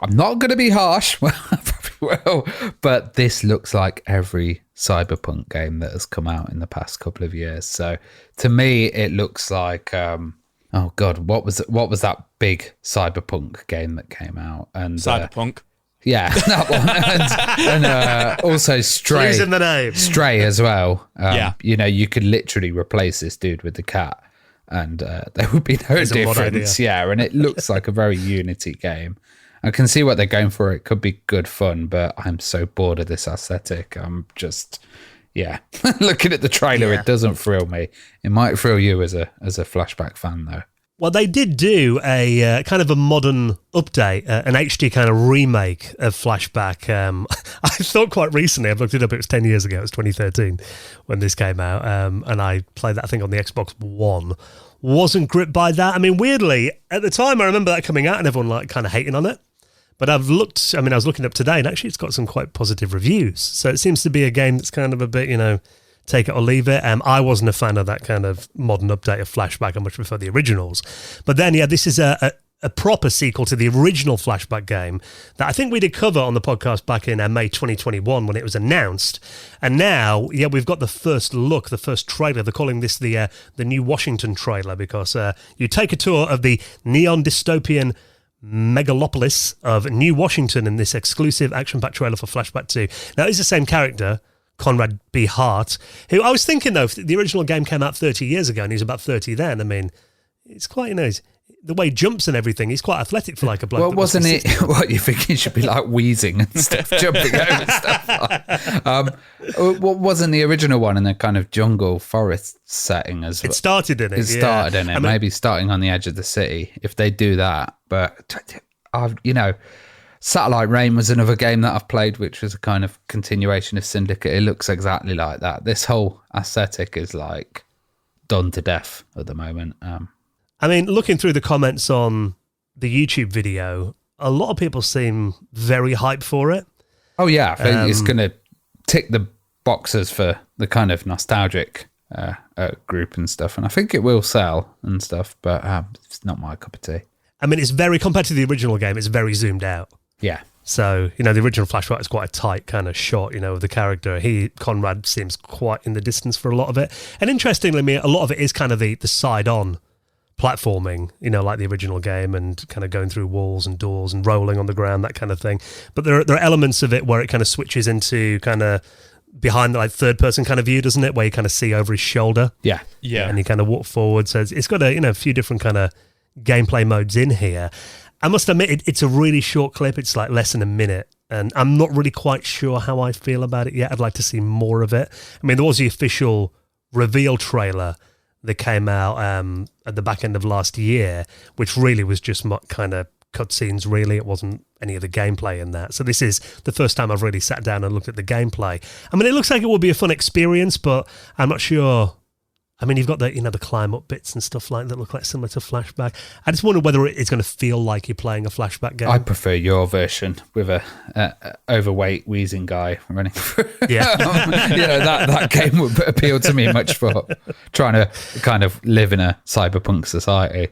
not going to be harsh, well, I probably will, but this looks like every Cyberpunk game that has come out in the past couple of years. So to me, it looks like, what was that big Cyberpunk game that came out? And Cyberpunk? Yeah, that one. And also Stray. Please in the name. Stray as well. Yeah. You know, you could literally replace this dude with the cat and there would be no difference. Yeah, and it looks like a very Unity game. I can see what they're going for. It could be good fun, but I'm so bored of this aesthetic. I'm just, looking at the trailer, It doesn't thrill me. It might thrill you as a Flashback fan, though. Well, they did do a kind of a modern update, an HD kind of remake of Flashback. I thought quite recently, I've looked it up, it was 10 years ago, it was 2013 when this came out, and I played that, I think, on the Xbox One. Wasn't gripped by that. I mean, weirdly, at the time, I remember that coming out and everyone like kind of hating on it. But I was looking up today, and actually it's got some quite positive reviews. So it seems to be a game that's kind of a bit, take it or leave it. I wasn't a fan of that kind of modern update of Flashback. I much prefer the originals. But then, this is a proper sequel to the original Flashback game that I think we did cover on the podcast back in May 2021 when it was announced. And now, we've got the first look, the first trailer. They're calling this the New Washington trailer because you take a tour of the neon dystopian megalopolis of New Washington in this exclusive action-packed trailer for Flashback 2. Now, it's the same character, Conrad B. Hart, who I was thinking, though, if the original game came out 30 years ago and he was about 30 then, I mean, it's quite, the way he jumps and everything, he's quite athletic for like a bloke. Well, wasn't it, what you think he should be like wheezing and stuff, jumping over stuff? Wasn't the original one in a kind of jungle forest setting as well? It started in it. It started in it, maybe starting on the edge of the city, if they do that. But, Satellite Rain was another game that I've played, which was a kind of continuation of Syndicate. It looks exactly like that. This whole aesthetic is like done to death at the moment. Looking through the comments on the YouTube video, a lot of people seem very hyped for it. Oh, yeah. I think it's going to tick the boxes for the kind of nostalgic group and stuff. And I think it will sell and stuff, but it's not my cup of tea. It's very, compared to the original game, it's very zoomed out. Yeah. So, the original Flashback is quite a tight kind of shot, of the character. Conrad seems quite in the distance for a lot of it. And interestingly, a lot of it is kind of the side-on platforming, like the original game, and kind of going through walls and doors and rolling on the ground, that kind of thing. But there are elements of it where it kind of switches into kind of behind the like third-person kind of view, doesn't it? Where you kind of see over his shoulder. Yeah. And you kind of walk forward. So it's got a few different kind of gameplay modes in here. I must admit, it's a really short clip. It's like less than a minute. And I'm not really quite sure how I feel about it yet. I'd like to see more of it. There was the official reveal trailer that came out at the back end of last year, which really was just kind of cutscenes, really. It wasn't any of the gameplay in that. So this is the first time I've really sat down and looked at the gameplay. It looks like it will be a fun experience, but I'm not sure. You've got the the climb up bits and stuff like that look like similar to Flashback. I just wonder whether it's going to feel like you're playing a Flashback game. I prefer your version with a overweight wheezing guy running through. Yeah, that game would appeal to me much for trying to kind of live in a cyberpunk society.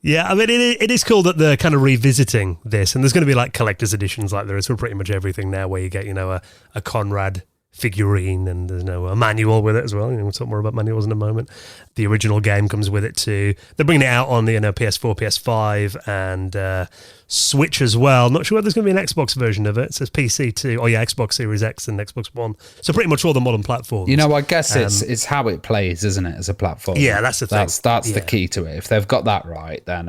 Yeah, it is cool that they're kind of revisiting this, and there's going to be like collector's editions like there is for pretty much everything now, where you get a Conrad figurine, and there's a manual with it as well. We'll talk more about manuals in a moment. The original game comes with it too. They're bringing it out on the PS4, PS5, and Switch as well. Not sure whether there's going to be an Xbox version of it. It says PC too. Oh yeah, Xbox Series X and Xbox One. So pretty much all the modern platforms. I guess it's how it plays, isn't it, as a platform? Yeah, that's the thing. That's the key to it. If they've got that right, then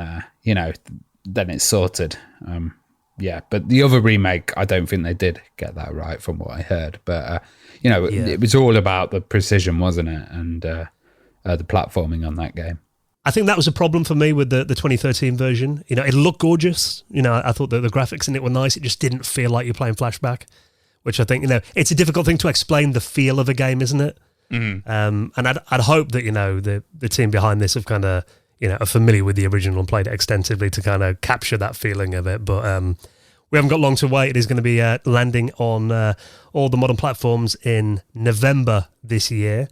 then it's sorted. But the other remake, I don't think they did get that right from what I heard. But, it was all about the precision, wasn't it? And the platforming on that game. I think that was a problem for me with the 2013 version. It looked gorgeous. I thought that the graphics in it were nice. It just didn't feel like you're playing Flashback, which I think, it's a difficult thing to explain the feel of a game, isn't it? Mm-hmm. And I'd hope that, the team behind this have kind of, are familiar with the original and played it extensively to kind of capture that feeling of it. But we haven't got long to wait. It is going to be landing on all the modern platforms in November this year.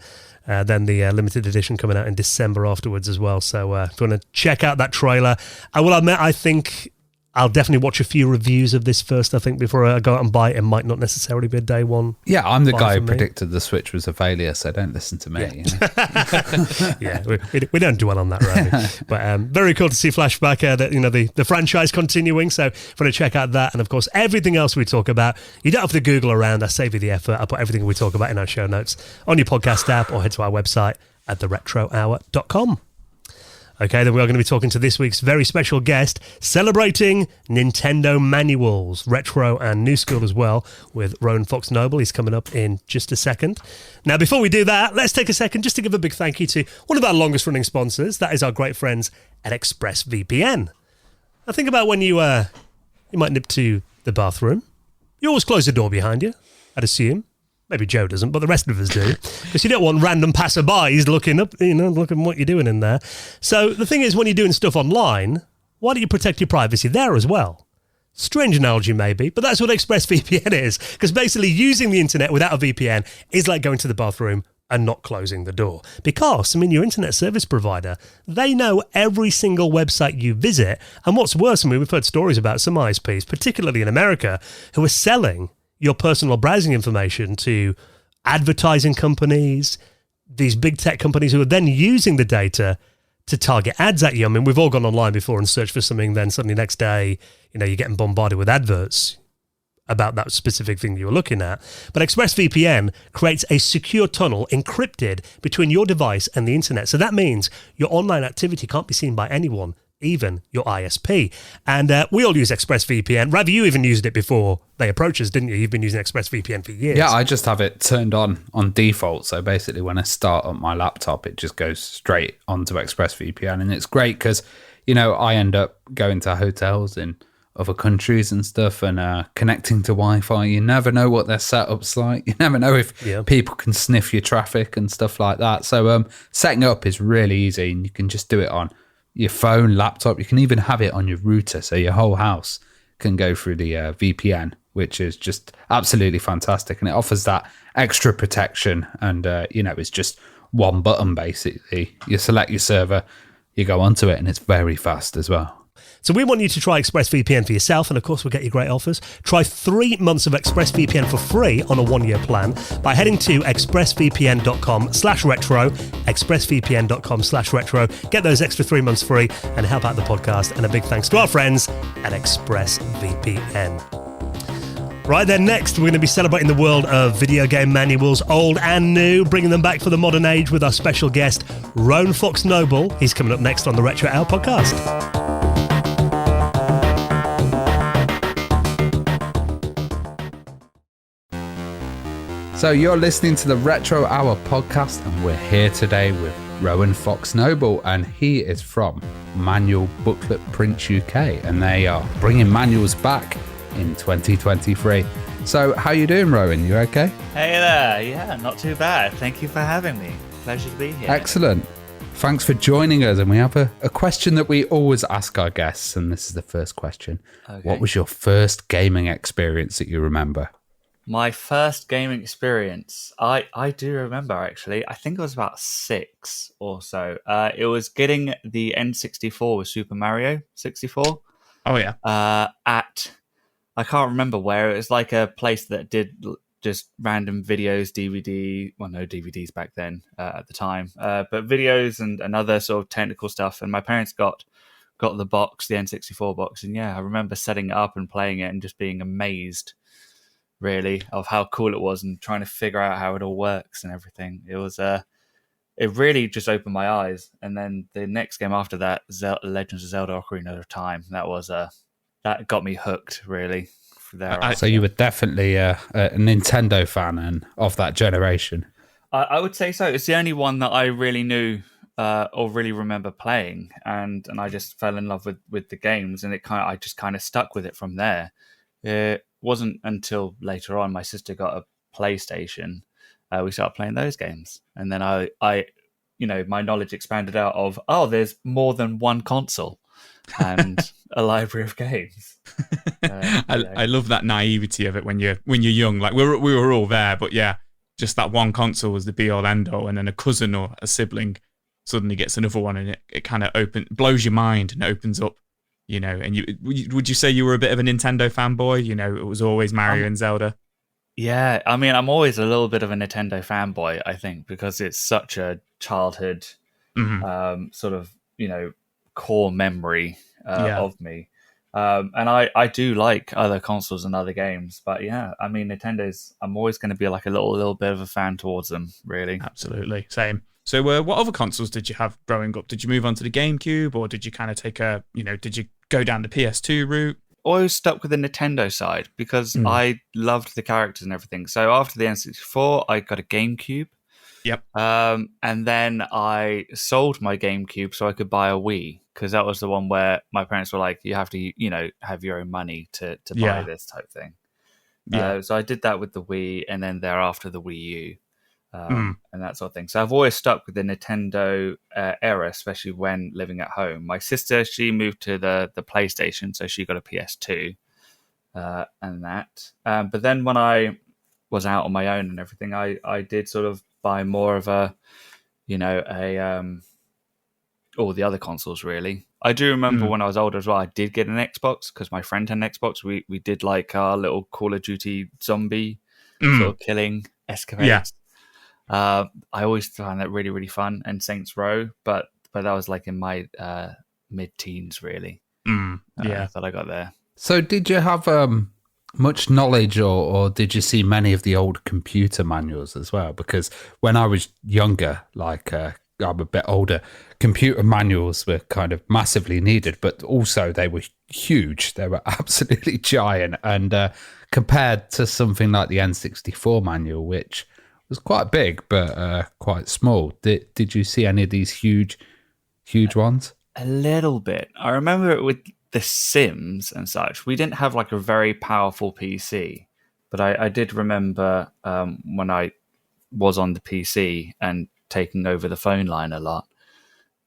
Then the limited edition coming out in December afterwards as well. So if you want to check out that trailer, I will admit, I think I'll definitely watch a few reviews of this first, I think, before I go out and buy it. It might not necessarily be a day one. Yeah, I'm the guy who predicted the Switch was a failure, so don't listen to me. Yeah, yeah, we don't dwell on that, right? But very cool to see Flashback, the franchise continuing. So if you want to check out that, and of course, everything else we talk about, you don't have to Google around. I save you the effort. I'll put everything we talk about in our show notes on your podcast app, or head to our website at theretrohour.com. Okay, then we are going to be talking to this week's very special guest, celebrating Nintendo manuals, retro and new school as well, with Rowan Fox-Noble. He's coming up in just a second. Now, before we do that, let's take a second just to give a big thank you to one of our longest running sponsors. That is our great friends at ExpressVPN. Now, think about when you might nip to the bathroom. You always close the door behind you, I'd assume. Maybe Joe doesn't, but the rest of us do. Because you don't want random passerbys looking up, looking what you're doing in there. So the thing is, when you're doing stuff online, why don't you protect your privacy there as well? Strange analogy maybe, but that's what ExpressVPN is. Because basically using the internet without a VPN is like going to the bathroom and not closing the door. Because, your internet service provider, they know every single website you visit. And what's worse, we've heard stories about some ISPs, particularly in America, who are selling your personal browsing information to advertising companies, these big tech companies who are then using the data to target ads at you. We've all gone online before and searched for something, then suddenly next day, you're getting bombarded with adverts about that specific thing you were looking at. But ExpressVPN creates a secure tunnel encrypted between your device and the internet. So that means your online activity can't be seen by anyone, even your ISP. And we all use ExpressVPN. Ravi, you even used it before they approached us, didn't you? You've been using ExpressVPN for years. Yeah, I just have it turned on default. So basically when I start up my laptop, it just goes straight onto ExpressVPN. And it's great because, I end up going to hotels in other countries and stuff and connecting to Wi-Fi. You never know what their setup's like. You never know if people can sniff your traffic and stuff like that. So setting up is really easy, and you can just do it on your phone, laptop. You can even have it on your router, so your whole house can go through the VPN, which is just absolutely fantastic. And it offers that extra protection. And, it's just one button, basically. You select your server, you go onto it, and it's very fast as well. So we want you to try ExpressVPN for yourself, and of course we'll get you great offers. Try 3 months of ExpressVPN for free on a 1-year plan by heading to expressvpn.com/retro, expressvpn.com/retro. Get those extra 3 months free and help out the podcast. And a big thanks to our friends at ExpressVPN. Right then, next we're going to be celebrating the world of video game manuals, old and new, bringing them back for the modern age with our special guest, Rowan Fox-Noble. He's coming up next on the Retro Hour podcast. So you're listening to the Retro Hour podcast, and we're here today with Rowan Fox-Noble, and he is from Manual Booklet Prints UK, and they are bringing manuals back in 2023. So how you doing, Rowan? You okay? Hey there. Yeah, not too bad. Thank you for having me. Pleasure to be here. Excellent. Thanks for joining us. And we have a question that we always ask our guests, and this is the first question. Okay. What was your first gaming experience that you remember? My first gaming experience, I do remember, actually. I think I was about 6 or so. It was getting the N64 with Super Mario 64. Oh, yeah. I can't remember where. It was like a place that did just random videos, DVD. Well, no DVDs back then at the time. But videos and other sort of technical stuff. And my parents got the box, the N64 box. And yeah, I remember setting it up and playing it and just being amazed, really, of how cool it was and trying to figure out how it all works and everything. It was it really just opened my eyes. And then the next game after that, Legends of Zelda: Ocarina of Time, that got me hooked, really. So you were definitely a Nintendo fan and of that generation. I would say so. It's the only one that I really knew or really remember playing, and I just fell in love with the games, and I just kind of stuck with it from there. It wasn't until later on my sister got a PlayStation, we started playing those games, and then I my knowledge expanded out of, there's more than one console and a library of games. I love that naivety of it when you're young. Like we were all there, but yeah, just that one console was the be all end all, and then a cousin or a sibling suddenly gets another one, and it kind of blows your mind and opens up And would you say you were a bit of a Nintendo fanboy? It was always Mario and Zelda. Yeah, I mean, I'm always a little bit of a Nintendo fanboy, I think, because it's such a childhood sort of, core memory of me. And I do like other consoles and other games, but yeah, I mean, I'm always going to be like a little bit of a fan towards them, really. Absolutely. Same. So what other consoles did you have growing up? Did you move on to the GameCube, or did you kind of did you go down the PS2 route? Always stuck with the Nintendo side because I loved the characters and everything. So after the N64, I got a GameCube. Yep. And then I sold my GameCube so I could buy a Wii, because that was the one where my parents were like, you have to, have your own money to buy this type thing. Yeah. So I did that with the Wii, and then thereafter the Wii U. And that sort of thing. So I've always stuck with the Nintendo era, especially when living at home. My sister, she moved to the PlayStation, so she got a PS2 and that. But then when I was out on my own and everything, I did sort of buy more of all the other consoles, really. I do remember when I was older as well, I did get an Xbox because my friend had an Xbox. We did like our little Call of Duty zombie sort of killing escapades. Yeah. I always found that really, really fun, and Saints Row, but that was like in my mid-teens, really. That I got there. So did you have much knowledge, or did you see many of the old computer manuals as well? Because when I was younger, I'm a bit older, computer manuals were kind of massively needed, but also they were huge. They were absolutely giant, and compared to something like the N64 manual, which was quite big but quite small. Did you see any of these huge ones? A little bit. I remember it with The Sims and such. We didn't have like a very powerful PC, but I did remember when I was on the PC and taking over the phone line a lot,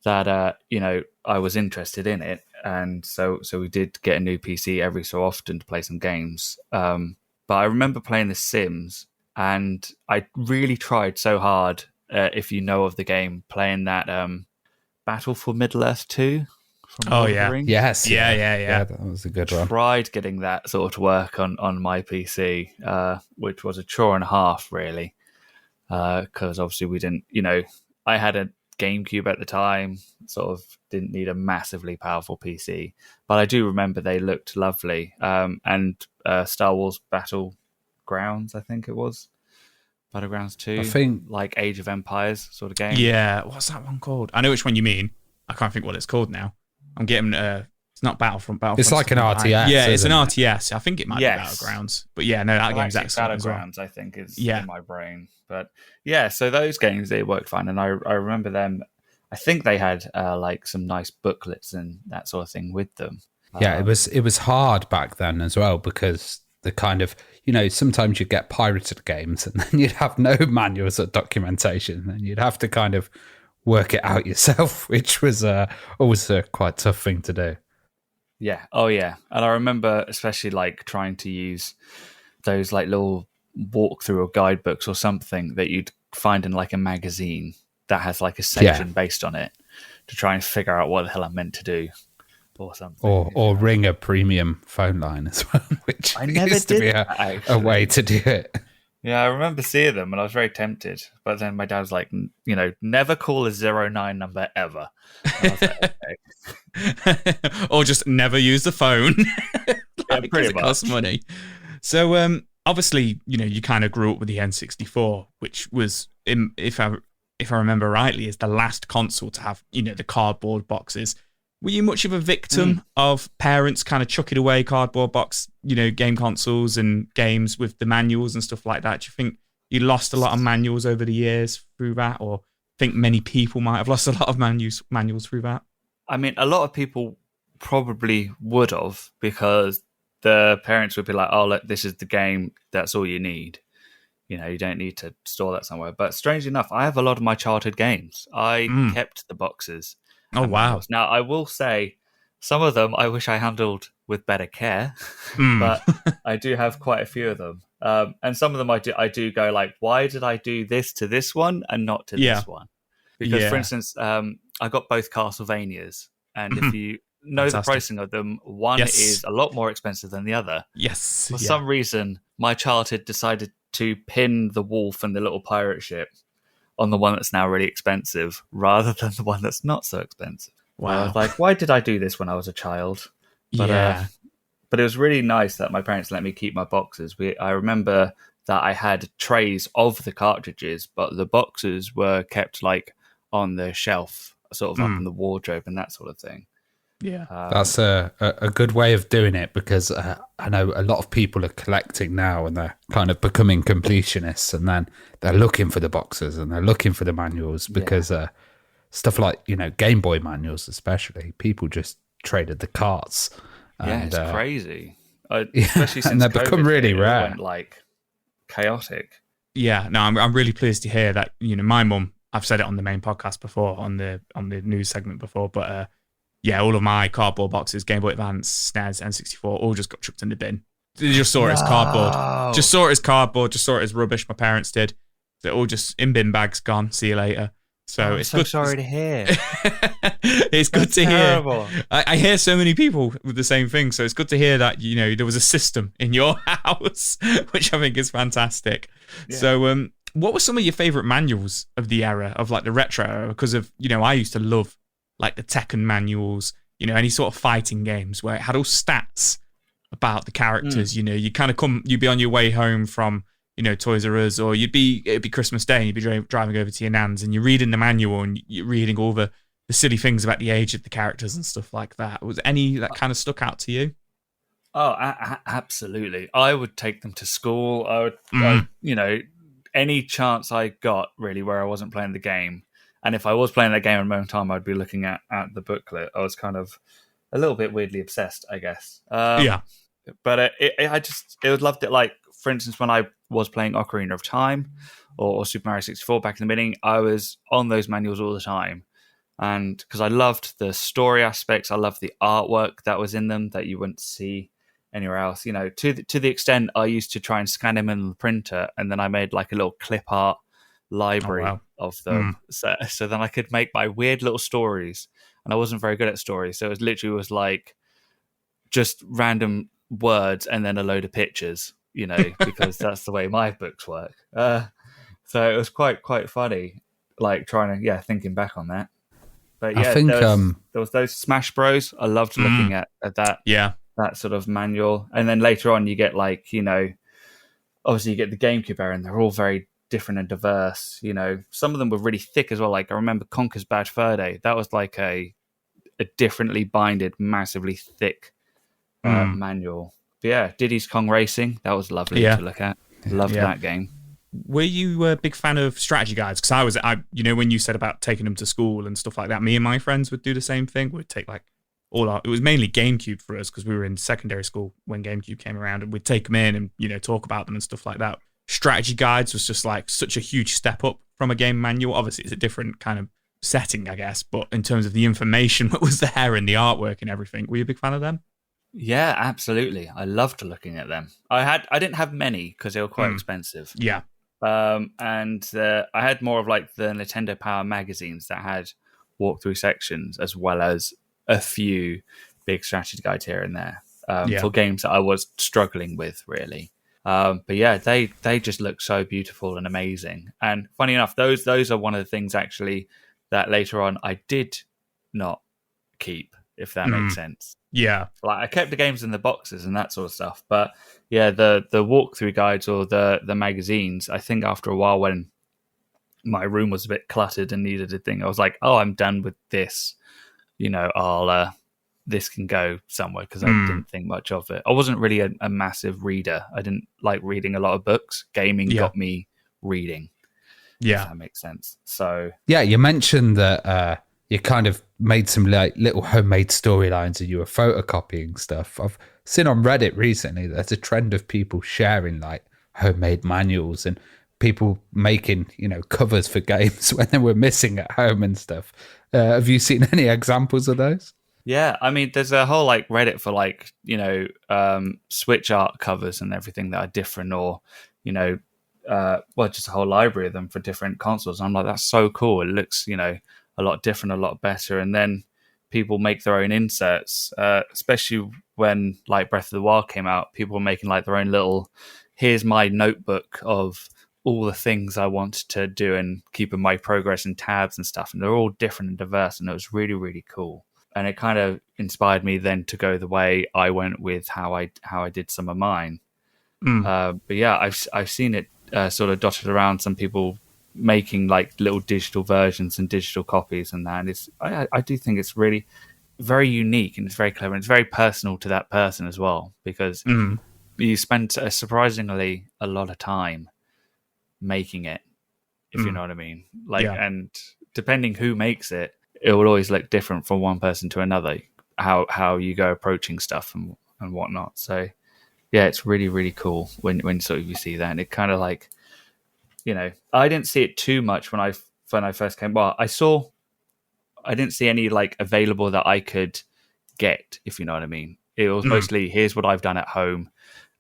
that I was interested in it, and so we did get a new PC every so often to play some games. But I remember playing The Sims, and I really tried so hard, if you know of the game, playing that Battle for Middle-earth 2 from Lord of the Rings. Yes. Yeah. That was a good one. Tried getting that sort of to work on my PC, which was a chore and a half, really, because obviously we didn't, I had a GameCube at the time, sort of didn't need a massively powerful PC, but I do remember they looked lovely. And Star Wars Battlegrounds, I think it was. Battlegrounds 2. I think like Age of Empires sort of game. Yeah, what's that one called? I know which one you mean. I can't think what it's called now. I'm getting it's not Battlefront. It's like an RTS. Yeah, it's an it? RTS. I think it might be Battlegrounds. But yeah, no, that game's excellent. Battlegrounds, I think, is in my brain. But yeah, so those games, they worked fine, and I remember them. I think they had like some nice booklets and that sort of thing with them. Yeah, it was hard back then as well, because the kind of, sometimes you'd get pirated games and then you'd have no manuals or documentation, and you'd have to kind of work it out yourself, which was always a quite tough thing to do. Yeah. Oh, yeah. And I remember especially like trying to use those like little walkthrough or guidebooks or something that you'd find in like a magazine that has like a section based on it, to try and figure out what the hell I'm meant to do. Or something, or ring a premium phone line as well, which I never used to be a way to do it. Yeah, I remember seeing them and I was very tempted, but then my dad was like, never call a 09 number ever. And I was like, okay. Or just never use the phone. Pretty it much. costs money. So obviously, you kind of grew up with the N64, which was, if I remember rightly, is the last console to have the cardboard boxes. Were you much of a victim of parents kind of chucking away cardboard box, game consoles and games with the manuals and stuff like that? Do you think you lost a lot of manuals over the years through that, or think many people might have lost a lot of manuals through that? I mean, a lot of people probably would have, because the parents would be like, oh, look, this is the game. That's all you need. You don't need to store that somewhere. But strangely enough, I have a lot of my childhood games. I kept the boxes. Oh, wow. Now, I will say some of them I wish I handled with better care, but I do have quite a few of them. And some of them I do go like, why did I do this to this one and not to this one? Because, for instance, I got both Castlevanias. And if you know Fantastic. the pricing of them. One is a lot more expensive than the other. Yes. For some reason, my childhood decided to pin the wolf and the little pirate ship on the one that's now really expensive rather than the one that's not so expensive. Wow. I was like, why did I do this when I was a child? But, but it was really nice that my parents let me keep my boxes. I remember that I had trays of the cartridges, but the boxes were kept like on the shelf, sort of up in the wardrobe and that sort of thing. Yeah. That's a good way of doing it, because I know a lot of people are collecting now and they're kind of becoming completionists, and then they're looking for the boxes and they're looking for the manuals because stuff like, you know, Game Boy manuals especially, people just traded the carts. Yeah, and, it's crazy. Especially since and they've COVID become really hit, rare. it went, like, chaotic. Yeah, no, I'm really pleased to hear that. You know, my mum, I've said it on the main podcast before, on the news segment before, but yeah, all of my cardboard boxes, Game Boy Advance, SNES, N64, all just got chucked in the bin. They just saw it as cardboard. Just saw it as cardboard. Just saw it as rubbish. My parents did. They're all just in bin bags, gone. See you later. So it's so good. sorry to hear. It's good to terrible. hear. I hear so many people with the same thing. So it's good to hear that, you know, there was a system in your house, which I think is fantastic. Yeah. So what were some of your favorite manuals of the era, of like the retro era? Because of, you know, I used to love like the Tekken manuals, you know, any sort of fighting games where it had all stats about the characters. You know, you'd be on your way home from, you know, Toys R Us, or it'd be Christmas Day and you'd be driving over to your nan's and you're reading the manual and you're reading all the silly things about the age of the characters and stuff like that. Was any that kind of stuck out to you? Oh, absolutely. I would take them to school. I, you know, any chance I got really where I wasn't playing the game. And if I was playing that game at a moment in time, I'd be looking at the booklet. I was kind of a little bit weirdly obsessed, I guess. Yeah. But I loved it. Like, for instance, when I was playing Ocarina of Time or Super Mario 64 back in the beginning, I was on those manuals all the time. And because I loved the story aspects, I loved the artwork that was in them that you wouldn't see anywhere else. You know, to the extent I used to try and scan them in the printer, and then I made like a little clip art library of them. So then I could make my weird little stories. And I wasn't very good at stories. So it was like just random words and then a load of pictures, you know, because that's the way my books work. So it was quite funny, like thinking back on that. But yeah, I think there was those Smash Bros. I loved looking at that. Yeah. That sort of manual. And then later on you get like, you know, obviously you get the GameCube era and they're all very different and diverse. You know, some of them were really thick as well. Like I remember Conker's Bad Fur Day. That was like a differently binded, massively thick manual. But yeah, Diddy's Kong Racing. That was lovely to look at. Loved that game. Were you a big fan of strategy guides? Because you know, when you said about taking them to school and stuff like that, me and my friends would do the same thing. We'd take like it was mainly GameCube for us because we were in secondary school when GameCube came around, and we'd take them in and, you know, talk about them and stuff like that. Strategy guides was just like such a huge step up from a game manual. Obviously, it's a different kind of setting, I guess, but in terms of the information that was there and the artwork and everything, were you a big fan of them? Yeah, absolutely. I loved looking at them. I didn't have many because they were quite expensive. Yeah. And I had more of like the Nintendo Power magazines that had walkthrough sections, as well as a few big strategy guides here and there for games that I was struggling with, really. But yeah, they just look so beautiful and amazing. And funny enough, those are one of the things actually that later on I did not keep, if that makes sense. Yeah. Like I kept the games in the boxes and that sort of stuff. But yeah, the walkthrough guides or the magazines, I think after a while when my room was a bit cluttered and needed a thing, I was like, oh, I'm done with this. You know, this can go somewhere, because I didn't think much of it. I wasn't really a massive reader. I didn't like reading a lot of books. Gaming got me reading. Yeah. If that makes sense. So yeah, you mentioned that you kind of made some like little homemade storylines and you were photocopying stuff. I've seen on Reddit recently there's a trend of people sharing like homemade manuals and people making, you know, covers for games when they were missing at home and stuff. Have you seen any examples of those? Yeah, I mean, there's a whole like Reddit for like, you know, Switch art covers and everything that are different, or, you know, just a whole library of them for different consoles. I'm like, that's so cool. It looks, you know, a lot different, a lot better. And then people make their own inserts, especially when like Breath of the Wild came out. People were making like their own little, here's my notebook of all the things I want to do and keeping my progress in tabs and stuff. And they're all different and diverse. And it was really, really cool. And it kind of inspired me then to go the way I went with how I did some of mine. But yeah, I've seen it sort of dotted around. Some people making like little digital versions and digital copies and that. And I do think it's really very unique and it's very clever and it's very personal to that person as well, because you spend surprisingly a lot of time making it, if you know what I mean. Like, and depending who makes it, it will always look different from one person to another, how you go approaching stuff and whatnot. So yeah, it's really, really cool when sort of you see that. And it kind of like, you know, I didn't see it too much when I first came. Well, I didn't see any like available that I could get, if you know what I mean. It was mostly, here's what I've done at home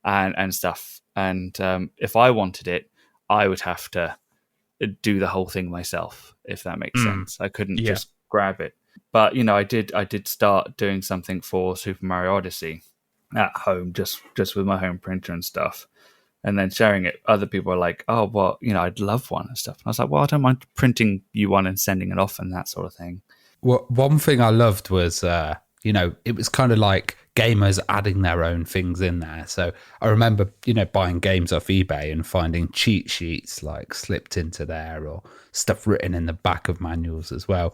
and stuff. And if I wanted it, I would have to do the whole thing myself, if that makes sense. I couldn't just grab it. But, you know, I did start doing something for Super Mario Odyssey at home, just with my home printer and stuff. And then sharing it, other people are like, oh, well, you know, I'd love one and stuff. And I was like, well, I don't mind printing you one and sending it off and that sort of thing. Well, one thing I loved was, you know, it was kind of like gamers adding their own things in there. So I remember, you know, buying games off eBay and finding cheat sheets like slipped into there or stuff written in the back of manuals as well.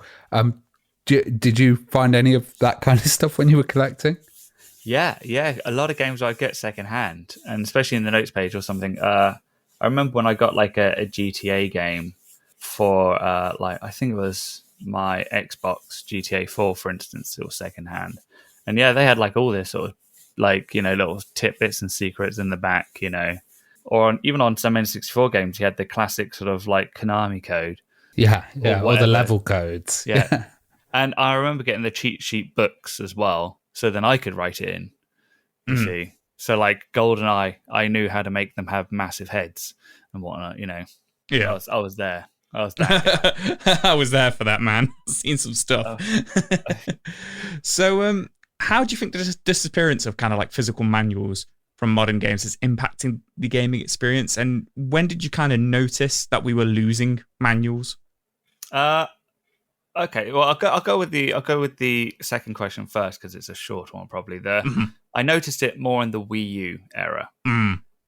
Did you find any of that kind of stuff when you were collecting? Yeah. A lot of games I get secondhand, and especially in the notes page or something. I remember when I got like a GTA game for like, I think it was my Xbox GTA 4, for instance, it was secondhand. And yeah, they had like all this sort of like, you know, little tidbits and secrets in the back, you know, or even on some N64 games, you had the classic sort of like Konami code. Yeah. Or the level codes. Yeah. And I remember getting the cheat sheet books as well. So then I could write it in, you see. So like GoldenEye, I knew how to make them have massive heads and whatnot, you know. Yeah. I was there. I was that I was there for that, man. Seen some stuff. So, how do you think the disappearance of kind of like physical manuals from modern games is impacting the gaming experience? And when did you kind of notice that we were losing manuals? Okay, well, I'll go with the second question first because it's a short one, probably. I noticed it more in the Wii U era.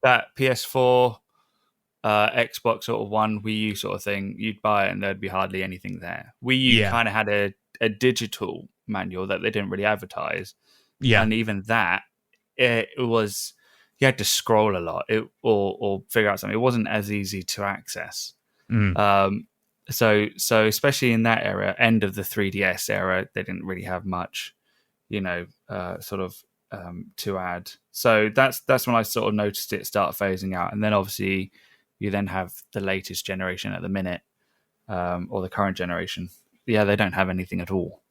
That PS4, Xbox sort of One, Wii U sort of thing, you'd buy it and there'd be hardly anything there. Wii U kind of had a digital manual that they didn't really advertise. Yeah, and even that, it was, you had to scroll a lot or figure out something. It wasn't as easy to access. So especially in that era, end of the 3DS era, they didn't really have much, you know, sort of to add. So that's when I sort of noticed it start phasing out. And then obviously you then have the latest generation at the minute, or the current generation. Yeah, they don't have anything at all.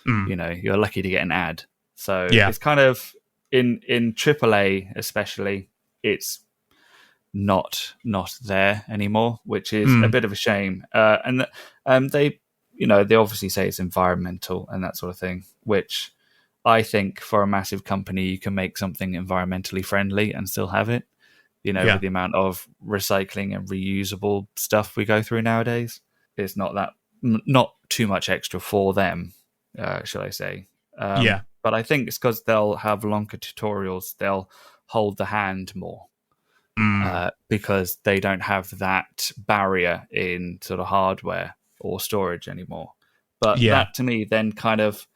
You know, you're lucky to get an ad. So it's kind of in AAA especially, it's not there anymore, which is a bit of a shame. And they, you know, they obviously say it's environmental and that sort of thing, which I think for a massive company, you can make something environmentally friendly and still have it, you know, with the amount of recycling and reusable stuff we go through nowadays. It's not too much extra for them, shall I say. But I think it's because they'll have longer tutorials. They'll hold the hand more. Because they don't have that barrier in sort of hardware or storage anymore. But that to me then kind of,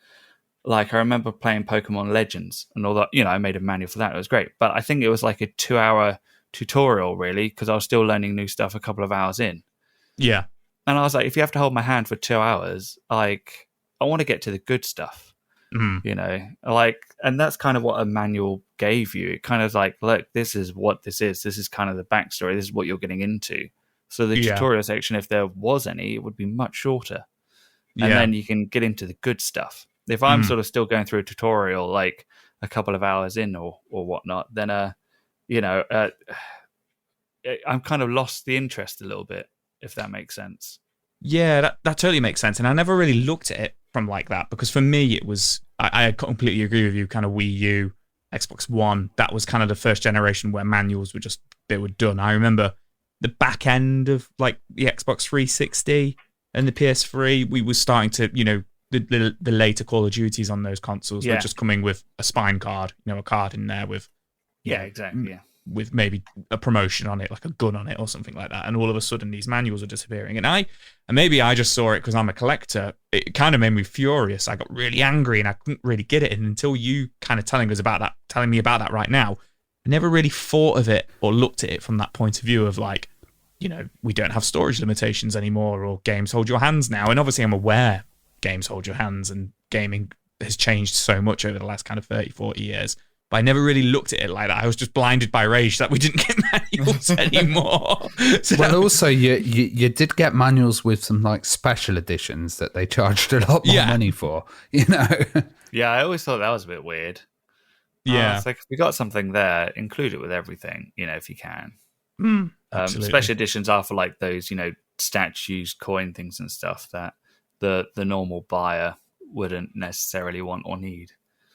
like, I remember playing Pokemon Legends and all that, you know, I made a manual for that. It was great. But I think it was like a 2-hour tutorial, really, because I was still learning new stuff a couple of hours in. Yeah. And I was like, if you have to hold my hand for 2 hours, like, I want to get to the good stuff. You know, like, and that's kind of what a manual gave you. It kind of like, look, this is what this is. This is kind of the backstory. This is what you're getting into. So the tutorial section, if there was any, it would be much shorter. And then you can get into the good stuff. If I'm sort of still going through a tutorial, like a couple of hours in or whatnot, then, you know, I'm kind of lost the interest a little bit, if that makes sense. Yeah, that totally makes sense. And I never really looked at it from like that, because for me it was, I completely agree with you, kind of Wii U, Xbox One, that was kind of the first generation where manuals were just, they were done. I remember the back end of like the Xbox 360 and the PS3, we were starting to, you know, the later Call of Duties on those consoles were just coming with a spine card, you know, a card in there with exactly, with maybe a promotion on it, like a gun on it or something like that. And all of a sudden these manuals are disappearing. And maybe I just saw it because I'm a collector. It kind of made me furious. I got really angry and I couldn't really get it. And until you kind of telling me about that right now, I never really thought of it or looked at it from that point of view of like, you know, we don't have storage limitations anymore, or games hold your hands now. And obviously I'm aware games hold your hands and gaming has changed so much over the last kind of 30, 40 years. But I never really looked at it like that. I was just blinded by rage that we didn't get manuals anymore. So, well, also, you did get manuals with some like special editions that they charged a lot more money for, you know? Yeah, I always thought that was a bit weird. Yeah. It's like, if we got something there, include it with everything, you know, if you can. Absolutely. Special editions are for like those, you know, statues, coin things and stuff that the normal buyer wouldn't necessarily want or need.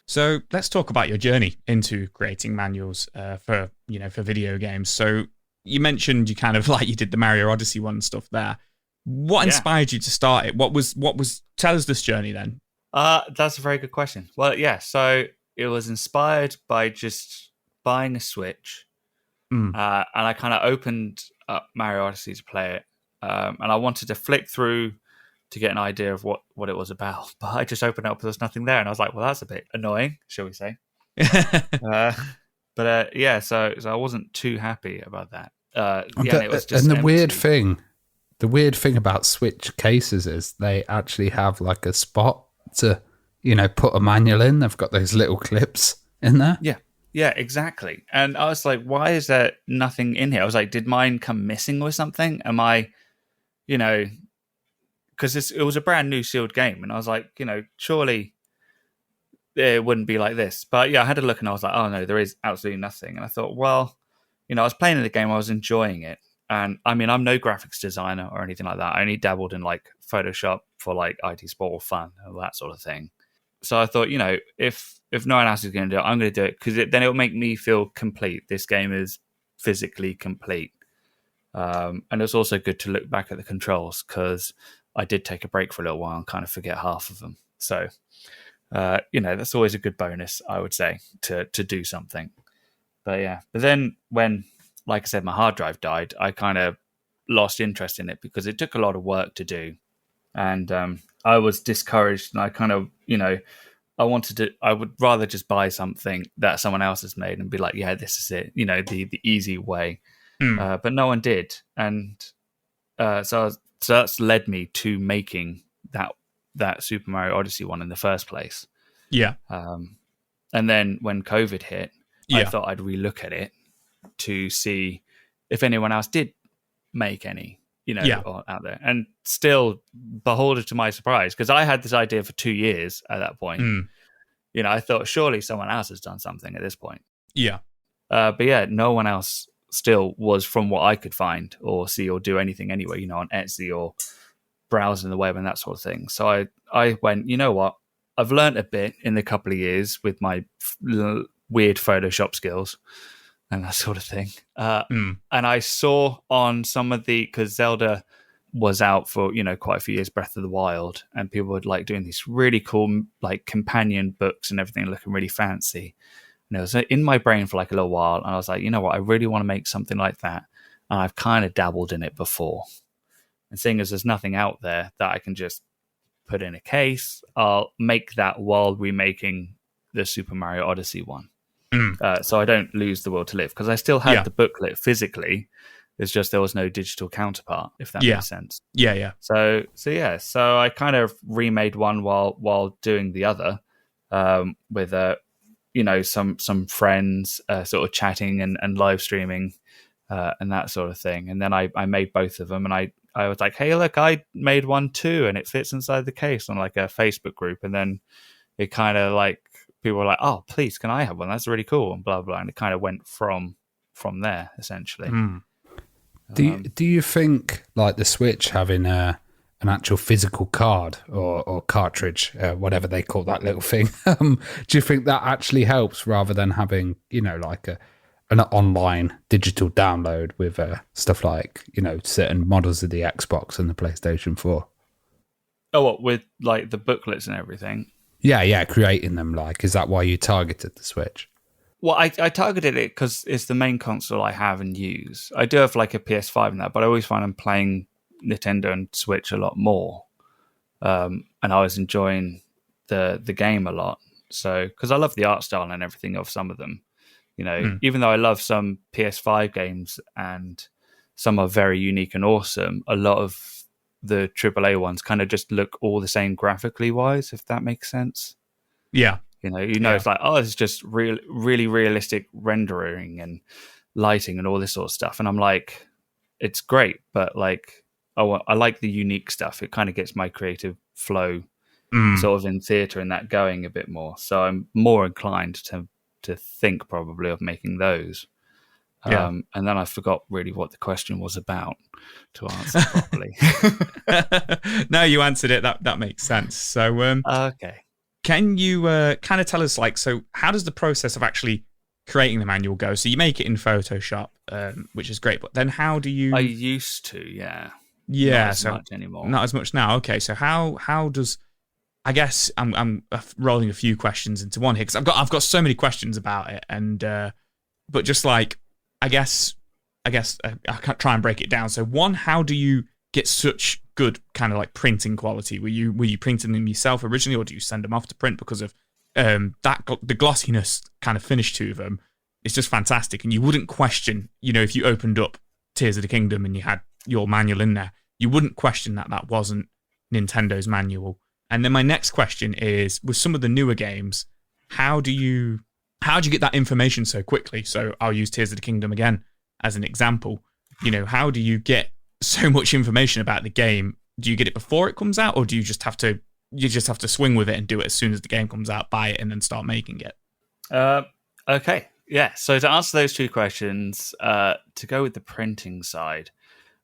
So let's talk about your journey into creating manuals for video games. So you mentioned you kind of like you did the Mario Odyssey one and stuff there. What inspired you to start it? What was tell us this journey then? That's a very good question. Well, yeah, so it was inspired by just buying a Switch, and I kind of opened up Mario Odyssey to play it, and I wanted to flick through to get an idea of what it was about. But I just opened it up, there was nothing there, and I was like, well, that's a bit annoying, shall we say. But so I wasn't too happy about that. It was just and empty. the weird thing about Switch cases is they actually have like a spot to, you know, put a manual in. They've got those little clips in there. Yeah, exactly. And I was like, why is there nothing in here? I was like, did mine come missing or something? Am I, you know, because it was a brand new sealed game, and I was like, you know, surely it wouldn't be like this. But yeah, I had a look and I was like, oh no, there is absolutely nothing. And I thought, well, you know, I was playing the game, I was enjoying it. And I mean, I'm no graphics designer or anything like that. I only dabbled in like Photoshop for like IT sport or fun or that sort of thing. So I thought, you know, if no one else is going to do it, I'm going to do it, because then it'll make me feel complete. This game is physically complete. And it's also good to look back at the controls, because I did take a break for a little while and kind of forget half of them. So, you know, that's always a good bonus, I would say, to do something. But then when, like I said, my hard drive died, I kind of lost interest in it because it took a lot of work to do. And I was discouraged, and I kind of, you know, I would rather just buy something that someone else has made and be like, yeah, this is it, you know, the easy way. But no one did. And so that's led me to making that Super Mario Odyssey one in the first place. Yeah. And then when COVID hit, I thought I'd relook at it to see if anyone else did make any, you know, out there. And still, beholden to my surprise, because I had this idea for 2 years at that point. You know, I thought surely someone else has done something at this point. Yeah. But yeah, no one else still was, from what I could find or see or do anything anyway, you know, on Etsy or browsing the web and that sort of thing. So I went, you know what? I've learned a bit in the couple of years with my weird Photoshop skills and that sort of thing. And I saw on some of because Zelda was out for, you know, quite a few years, Breath of the Wild, and people were like doing these really cool like companion books and everything, looking really fancy. And it was in my brain for like a little while, and I was like, you know what, I really want to make something like that. And I've kind of dabbled in it before. And seeing as there's nothing out there that I can just put in a case, I'll make that while remaking the Super Mario Odyssey one. So I don't lose the will to live, because I still had the booklet physically. It's just there was no digital counterpart, if that makes sense. Yeah. So I kind of remade one while doing the other, with you know, some friends sort of chatting and live streaming and that sort of thing. And then I made both of them, and I was like, hey, look, I made one too, and it fits inside the case on like a Facebook group. And then it kind of like, people were like, oh, please, can I have one? That's really cool, and blah, blah. And it kind of went from there, essentially. Do you think like the Switch having a an actual physical card or cartridge, whatever they call that little thing. Do you think that actually helps rather than having, like an online digital download with stuff like, certain models of the Xbox and the PlayStation 4? Oh, what, with like the booklets and everything? Yeah, creating them. Like, is that why you targeted the Switch? Well, I targeted it because it's the main console I have and use. I do have like a PS5 and that, but I always find I'm playing Nintendo and Switch a lot more. And I was enjoying the game a lot. So, because I love the art style and everything of some of them. Even though I love some PS5 games and some are very unique and awesome, a lot of the AAA ones kind of just look all the same graphically wise, if that makes sense. Yeah. It's like, oh, it's just really realistic rendering and lighting and all this sort of stuff. And I'm like, it's great, but like, I like the unique stuff. It kind of gets my creative flow sort of in theatre and that going a bit more. So I'm more inclined to think probably of making those. Yeah. And then I forgot really what the question was about to answer properly. No, you answered it. That makes sense. So, okay. Can you kind of tell us, like, so how does the process of actually creating the manual go? So you make it in Photoshop, which is great, but then how do you... I used to, yeah. Yeah, not as much anymore. Not as much now. Okay, so how does... I guess I'm rolling a few questions into one here, because I've got so many questions about it, and but just like, I guess I can't try and break it down. So one, how do you get such good kind of like printing quality? Were you printing them yourself originally, or do you send them off to print? Because of the glossiness kind of finish to them, it's just fantastic, and you wouldn't question, if you opened up Tears of the Kingdom and you had your manual in there, you wouldn't question that wasn't Nintendo's manual. And then my next question is, with some of the newer games, how do you get that information so quickly? So I'll use Tears of the Kingdom again as an example. How do you get so much information about the game? Do you get it before it comes out, or do you just have to swing with it and do it as soon as the game comes out, buy it, and then start making it? Okay. Yeah. So to answer those two questions, to go with the printing side,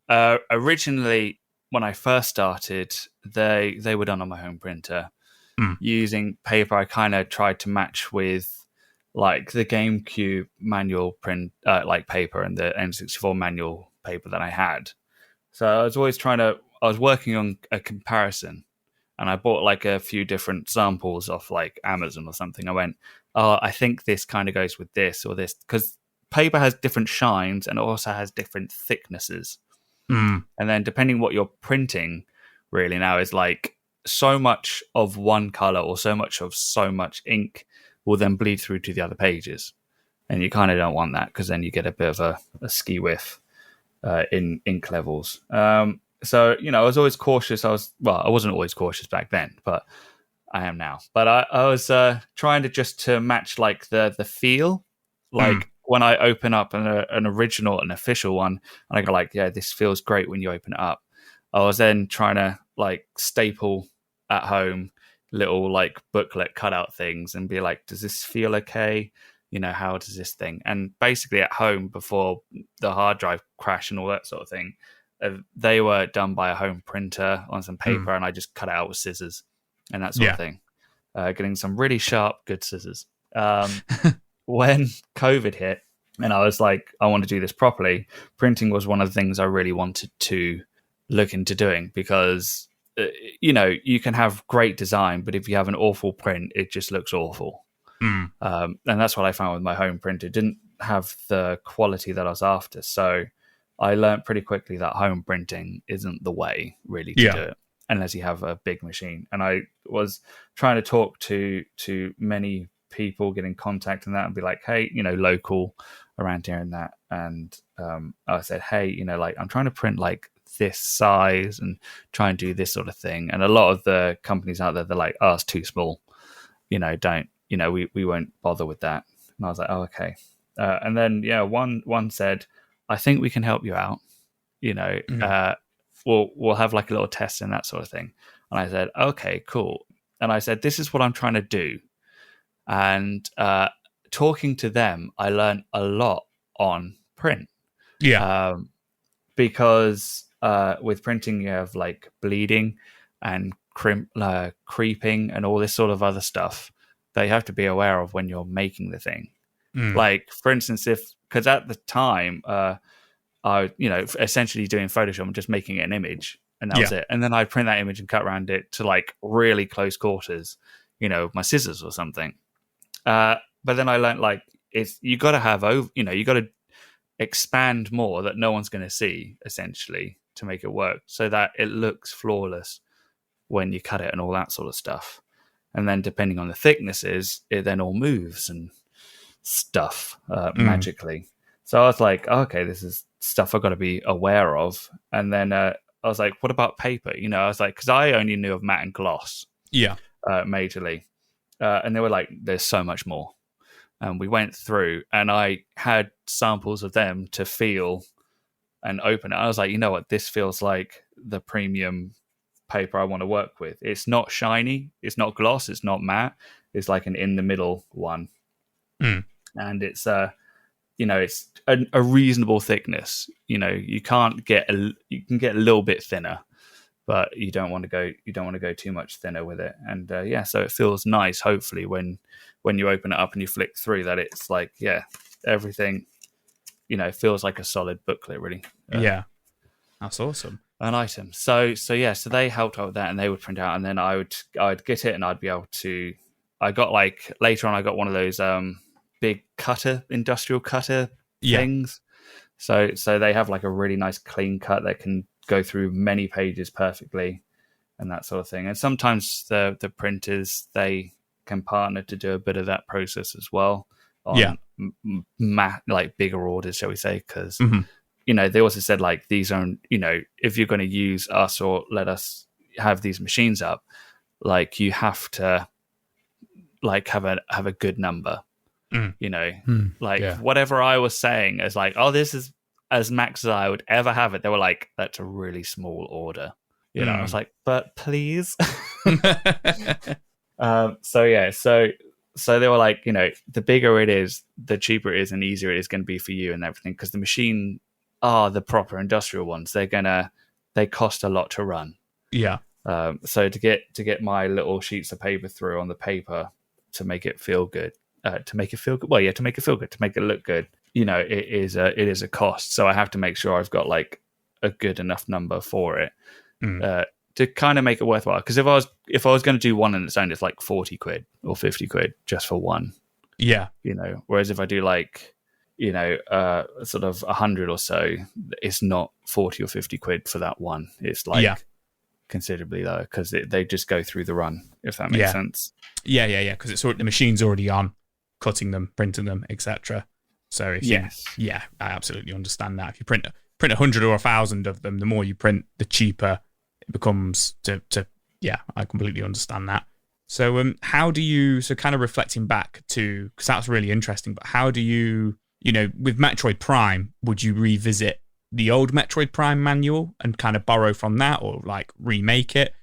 originally when I first started, they were done on my home printer using paper. I kind of tried to match with like the GameCube manual print, like paper, and the N64 manual paper that I had. So I was always I was working on a comparison, and I bought like a few different samples off like Amazon or something. I went, oh, I think this kind of goes with this or this, because paper has different shines and it also has different thicknesses. And then depending what you're printing really now is like so much of one color or so much ink will then bleed through to the other pages. And you kind of don't want that, because then you get a bit of a ski whiff in ink levels. So, I was always cautious. I wasn't always cautious back then, but I am now. But I was trying to match like the feel, like when I open up an original, an official one, and I go like, yeah, this feels great when you open it up. I was then trying to like staple at home little like booklet cutout things and be like, does this feel okay? How does this thing? And basically at home, before the hard drive crash and all that sort of thing, they were done by a home printer on some paper, and I just cut it out with scissors and that sort of thing. Getting some really sharp, good scissors. When COVID hit and I was like, I want to do this properly, printing was one of the things I really wanted to look into doing, because, you can have great design, but if you have an awful print, it just looks awful. And that's what I found with my home printer. It didn't have the quality that I was after. So I learned pretty quickly that home printing isn't the way really to do it, unless you have a big machine. And I was trying to talk to many people, get in contact and that, and be like, hey, local around here and that. And I said, hey, like I'm trying to print like this size and try and do this sort of thing. And a lot of the companies out there, they're like, oh, it's too small. Don't, we won't bother with that. And I was like, oh, okay. And then, one said, I think we can help you out. We'll have like a little test and that sort of thing. And I said, okay, cool. And I said, this is what I'm trying to do. And talking to them, I learned a lot on print. Because with printing, you have like bleeding and creeping and all this sort of other stuff that you have to be aware of when you're making the thing. Like, for instance, because at the time, I, essentially doing Photoshop and just making an image, and that was it. And then I'd print that image and cut around it to like really close quarters, my scissors or something. But then I learned like you got to have you got to expand more that no one's going to see, essentially, to make it work, so that it looks flawless when you cut it and all that sort of stuff. And then depending on the thicknesses, it then all moves and stuff magically. So I was like, okay, this is stuff I've got to be aware of. And then I was like, what about paper? I was like, because I only knew of matte and gloss majorly. And they were like, there's so much more. And we went through and I had samples of them to feel and open it. I was like, you know what? This feels like the premium paper I want to work with. It's not shiny. It's not gloss. It's not matte. It's like an in the middle one. And it's it's a reasonable thickness. You can get a little bit thinner, but you don't want to go too much thinner with it. And so it feels nice. Hopefully, when you open it up and you flick through, that it's like everything, feels like a solid booklet, really. That's awesome. An item. So they helped out with that, and they would print out, and then I'd get it, and I'd be able to. I got later on, I got one of those big industrial cutter things. So they have like a really nice clean cut that can go through many pages perfectly and that sort of thing. And sometimes the printers, they can partner to do a bit of that process as well on like bigger orders, shall we say, because they also said like these are if you're going to use us or let us have these machines up, like you have to like have a good number. Whatever I was saying is like, oh, this is as max as I would ever have it. They were like, that's a really small order. I was like, but please. So they were like, the bigger it is, the cheaper it is and easier it is going to be for you and everything. Because the machine are the proper industrial ones. They cost a lot to run. So to get my little sheets of paper through on the paper to make it feel good. To make it feel good. Well, to make it feel good, to make it look good. It is a cost. So I have to make sure I've got like a good enough number for it to kind of make it worthwhile. Because if I was going to do one on its own, it's like 40 quid or 50 quid just for one. Whereas if I do like sort of 100 or so, it's not 40 or 50 quid for that one. It's like considerably lower because they just go through the run, if that makes sense. Because the machine's already on cutting them, printing them, etc. So I absolutely understand that. If you print 100 or 1,000 of them, the more you print, the cheaper it becomes I completely understand that. So how do you, kind of reflecting back to, because that's really interesting, but how do you, with Metroid Prime, would you revisit the old Metroid Prime manual and kind of borrow from that, or like remake it?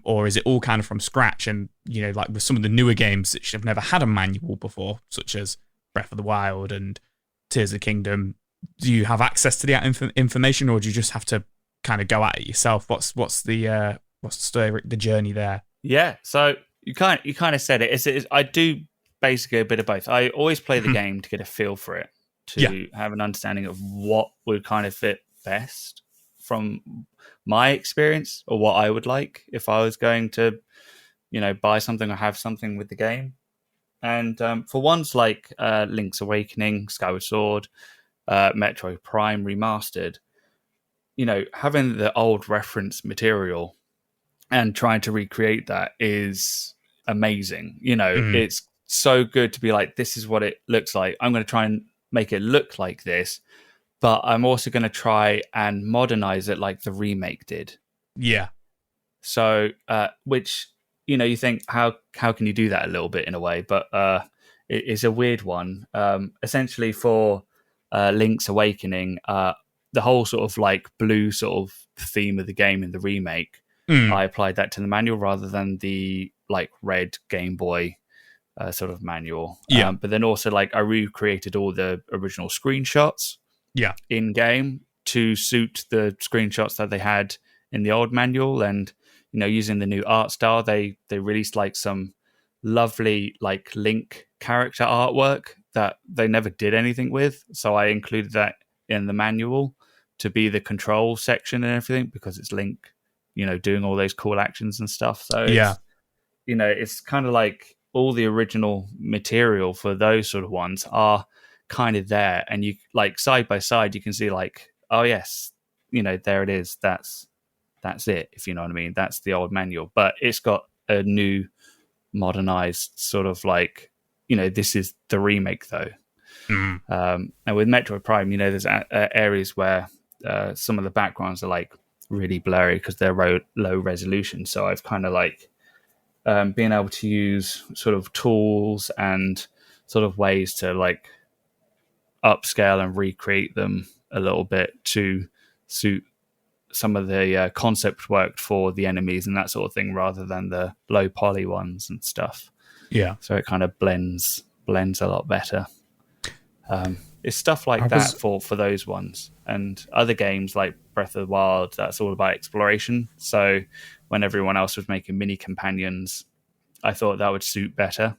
Or is it all kind of from scratch? And, like with some of the newer games that have never had a manual before, such as Breath of the Wild and Tears of the Kingdom, do you have access to the information, or do you just have to kind of go at it yourself? What's the story, the journey there? Yeah, so you kind of said it. I do basically a bit of both. I always play the game to get a feel for it, to have an understanding of what would kind of fit best from my experience, or what I would like if I was going to, buy something or have something with the game. And for ones like Link's Awakening, Skyward Sword, Metroid Prime Remastered, having the old reference material and trying to recreate that is amazing. It's so good to be like, this is what it looks like. I'm going to try and make it look like this, but I'm also going to try and modernize it like the remake did. Yeah. So, which, you think, how can you do that a little bit in a way? But it is a weird one. Essentially for Link's Awakening, the whole sort of like blue sort of theme of the game in the remake, I applied that to the manual rather than the like red Game Boy sort of manual. But then also like I recreated all the original screenshots in game to suit the screenshots that they had in the old manual, and using the new art style, they released like some lovely like Link character artwork that they never did anything with. So I included that in the manual to be the control section and everything, because it's Link, doing all those cool actions and stuff. So it's kind of like all the original material for those sort of ones are kind of there, and you like side by side you can see like, oh yes, there it is, that's it, if you know what I mean. That's the old manual, but it's got a new modernized sort of like, this is the remake though. And with Metroid Prime, there's areas where some of the backgrounds are like really blurry because they're low resolution, so I've kind of like being able to use sort of tools and sort of ways to like upscale and recreate them a little bit to suit some of the concept work for the enemies and that sort of thing, rather than the low poly ones and stuff. Yeah. So it kind of blends a lot better. It's stuff like that for those ones. And other games like Breath of the Wild, that's all about exploration. So when everyone else was making mini companions, I thought that would suit better.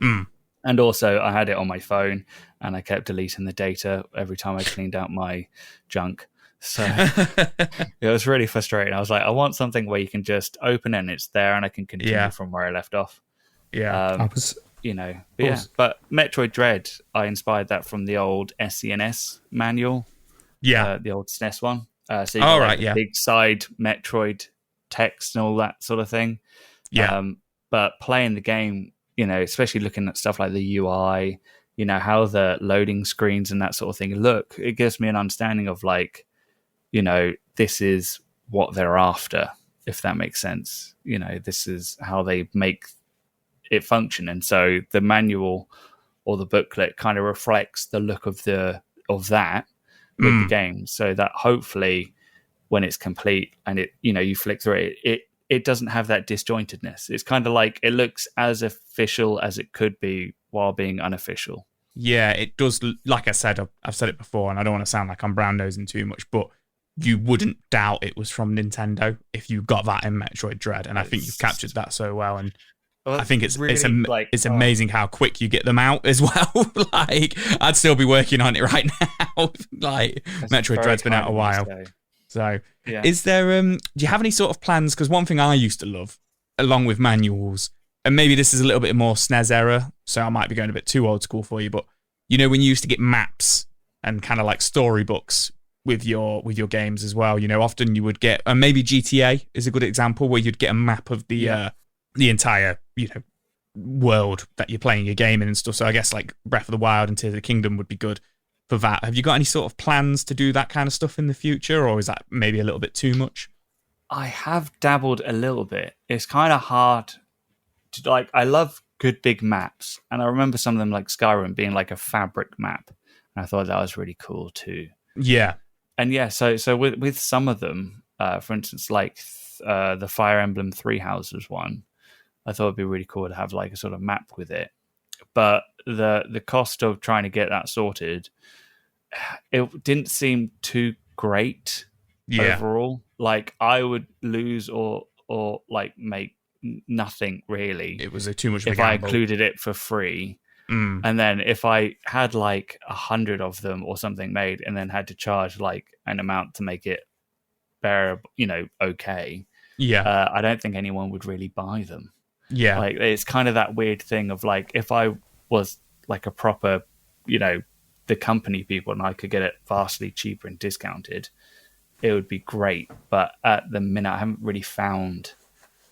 And also I had it on my phone and I kept deleting the data every time I cleaned out my junk. So it was really frustrating. I was like, I want something where you can just open it and it's there and I can continue from where I left off. But Metroid Dread, I inspired that from the old SCNS manual. The old SNES one. So you got big side Metroid text and all that sort of thing. But playing the game, especially looking at stuff like the UI, how the loading screens and that sort of thing look, it gives me an understanding of like, this is what they're after, if that makes sense. This is how they make it function. And so the manual or the booklet kind of reflects the look of that with the game, so that hopefully when it's complete and it, you flick through it doesn't have that disjointedness. It's kind of like it looks as official as it could be while being unofficial. Yeah, it does. Like I said, I've said it before, and I don't want to sound like I'm brown nosing too much, but you wouldn't doubt it was from Nintendo if you got that in Metroid Dread, and I think you've captured that so well. And I think it's amazing how quick you get them out as well. Like, I'd still be working on it right now. Like, Metroid Dread's been out a while. So, is there? Do you have any sort of plans? Because one thing I used to love, along with manuals, and maybe this is a little bit more SNES era, so I might be going a bit too old school for you, but when you used to get maps and kind of like storybooks with your games as well, often you would get, and maybe GTA is a good example, where you'd get a map of the entire world that you're playing your game in and stuff. So I guess like Breath of the Wild and Tears of the Kingdom would be good for that. Have you got any sort of plans to do that kind of stuff in the future, or is that maybe a little bit too much? I have dabbled a little bit. It's kind of hard to like. I love good big maps, and I remember some of them like Skyrim being like a fabric map, and I thought that was really cool too. Yeah, and so with some of them, for instance, like the Fire Emblem Three Houses one, I thought it'd be really cool to have like a sort of map with it. But the cost of trying to get that sorted, it didn't seem too great overall. Like I would lose or like make nothing really. It was too much of a if gamble. I included it for free. And then if I had like 100 of them or something made and then had to charge like an amount to make it bearable, okay. I don't think anyone would really buy them. Like it's kind of that weird thing of like, if I was like a proper, the company people and I could get it vastly cheaper and discounted, it would be great. But at the minute, I haven't really found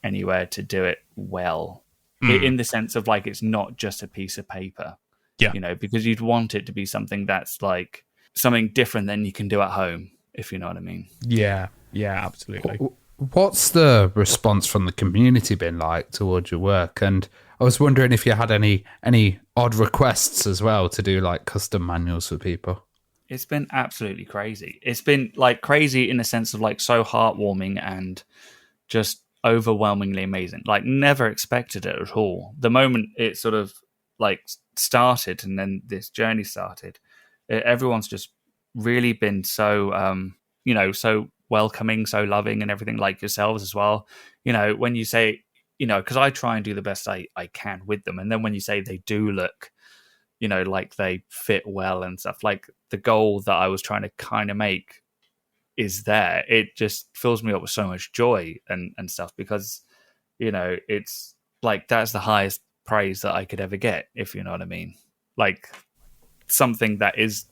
anywhere to do it well, in the sense of like, it's not just a piece of paper, because you'd want it to be something that's like something different than you can do at home, if you know what I mean. Yeah, absolutely. What's the response from the community been like towards your work? And I was wondering if you had any odd requests as well to do like custom manuals for people. It's been absolutely crazy. It's been like crazy in the sense of like so heartwarming and just overwhelmingly amazing. Like never expected it at all. The moment it sort of like started and then this journey started, everyone's just really been so so welcoming, so loving, and everything, like yourselves as well. When you say, because I try and do the best I can with them, and then when you say they do look, like they fit well and stuff, like the goal that I was trying to kind of make is there. It just fills me up with so much joy and stuff, because it's like that's the highest praise that I could ever get, if you know what I mean. Like something that is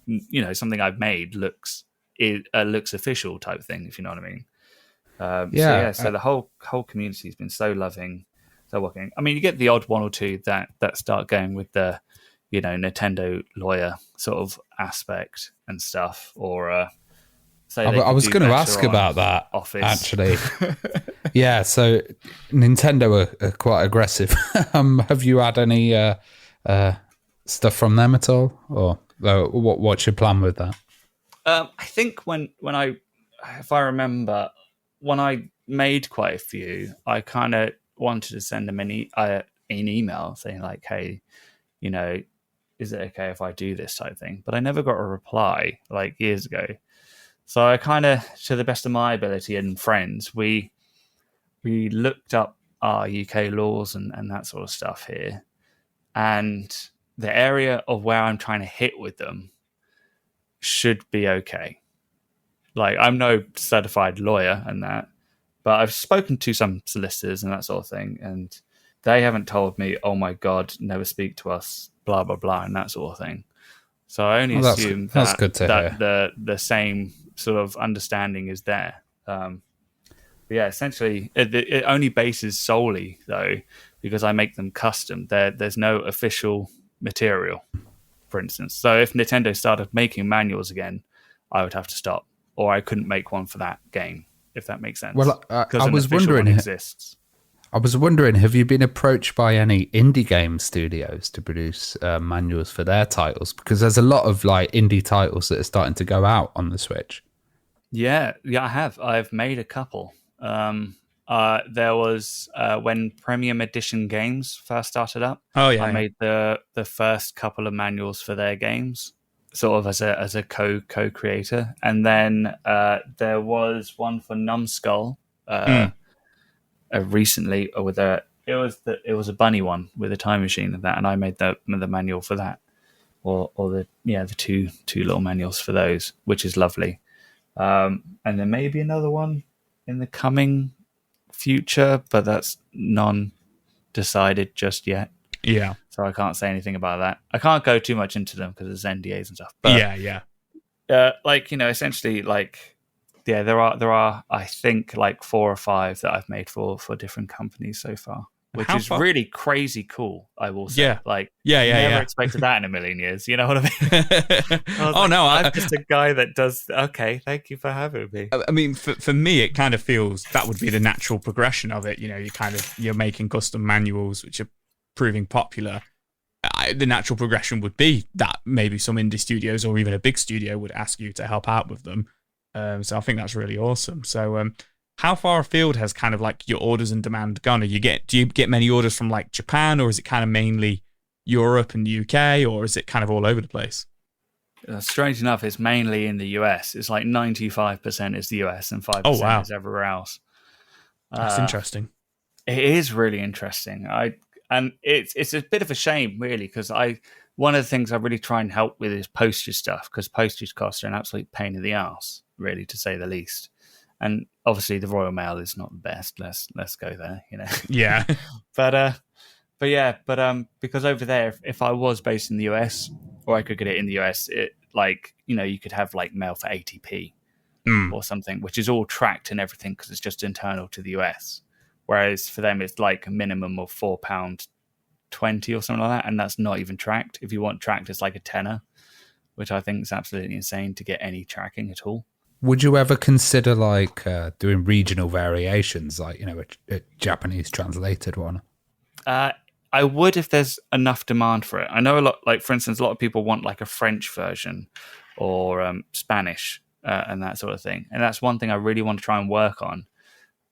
something I've made looks official type thing, if you know what I mean. So the whole community has been so loving, so welcoming. I mean, you get the odd one or two that start going with the Nintendo lawyer sort of aspect and stuff, or I was going to ask about that, Office. Actually. Yeah, so Nintendo are quite aggressive. Have you had any stuff from them at all, or what's your plan with that? I think when if I remember, when I made quite a few, I kind of wanted to send them an email saying like, hey, is it okay if I do this type thing? But I never got a reply, like years ago. So I kind of, to the best of my ability and friends, we looked up our UK laws and that sort of stuff here. And the area of where I'm trying to hit with them should be okay. Like, I'm no certified lawyer and that, but I've spoken to some solicitors and that sort of thing, and they haven't told me, oh my God, never speak to us, blah, blah, blah, and that sort of thing. So I only assume that's good to hear. The same sort of understanding is there. But yeah, essentially, it only bases solely, though, because I make them custom. There's no official material, for instance. So if Nintendo started making manuals again, I would have to stop, or I couldn't make one for that game, if that makes sense. Well, I was wondering, exists. I was wondering, have you been approached by any indie game studios to produce manuals for their titles? Because there's a lot of like indie titles that are starting to go out on the Switch. Yeah, I have. I've made a couple. There was when Premium Edition games first started up. Oh yeah, I made the first couple of manuals for their games, sort of as a co-creator, and then there was one for Numbskull recently with it was a bunny one with a time machine and that, and I made the manual for that, or the two little manuals for those, which is lovely. And there may be another one in the coming future, but that's non-decided just yet. Yeah. So I can't say anything about that. I can't go too much into them because there's NDAs and stuff. But yeah. Essentially, like, yeah, there are I think like 4 or 5 that I've made for different companies so far, which is really crazy cool, I will say. Yeah. Like, never expected that in a million years. You know what I mean? I'm just a guy that does. Okay, thank you for having me. I mean, for me, it kind of feels that would be the natural progression of it. You're making custom manuals, which are proving popular. The natural progression would be that maybe some indie studios or even a big studio would ask you to help out with them. So I think that's really awesome. So how far afield has kind of like your orders and demand gone? Do you get many orders from like Japan, or is it kind of mainly Europe and the UK, or is it kind of all over the place? Strange enough, it's mainly in the US. It's like 95% is the US and 5% is everywhere else. That's interesting. It is really interesting. And it's a bit of a shame, really, because one of the things I really try and help with is postage stuff, because postage costs are an absolute pain in the ass, really, to say the least. And obviously, the Royal Mail is not the best. Let's go there, Yeah. but because over there, if I was based in the US, or I could get it in the US, you could have like mail for 80p or something, which is all tracked and everything because it's just internal to the US. Whereas for them, it's like a minimum of £4.20 or something like that, and that's not even tracked. If you want tracked, it's like a tenner, which I think is absolutely insane to get any tracking at all. Would you ever consider like doing regional variations, like a Japanese translated one? I would if there's enough demand for it. I know a lot, like for instance, a lot of people want like a French version or Spanish and that sort of thing, and that's one thing I really want to try and work on.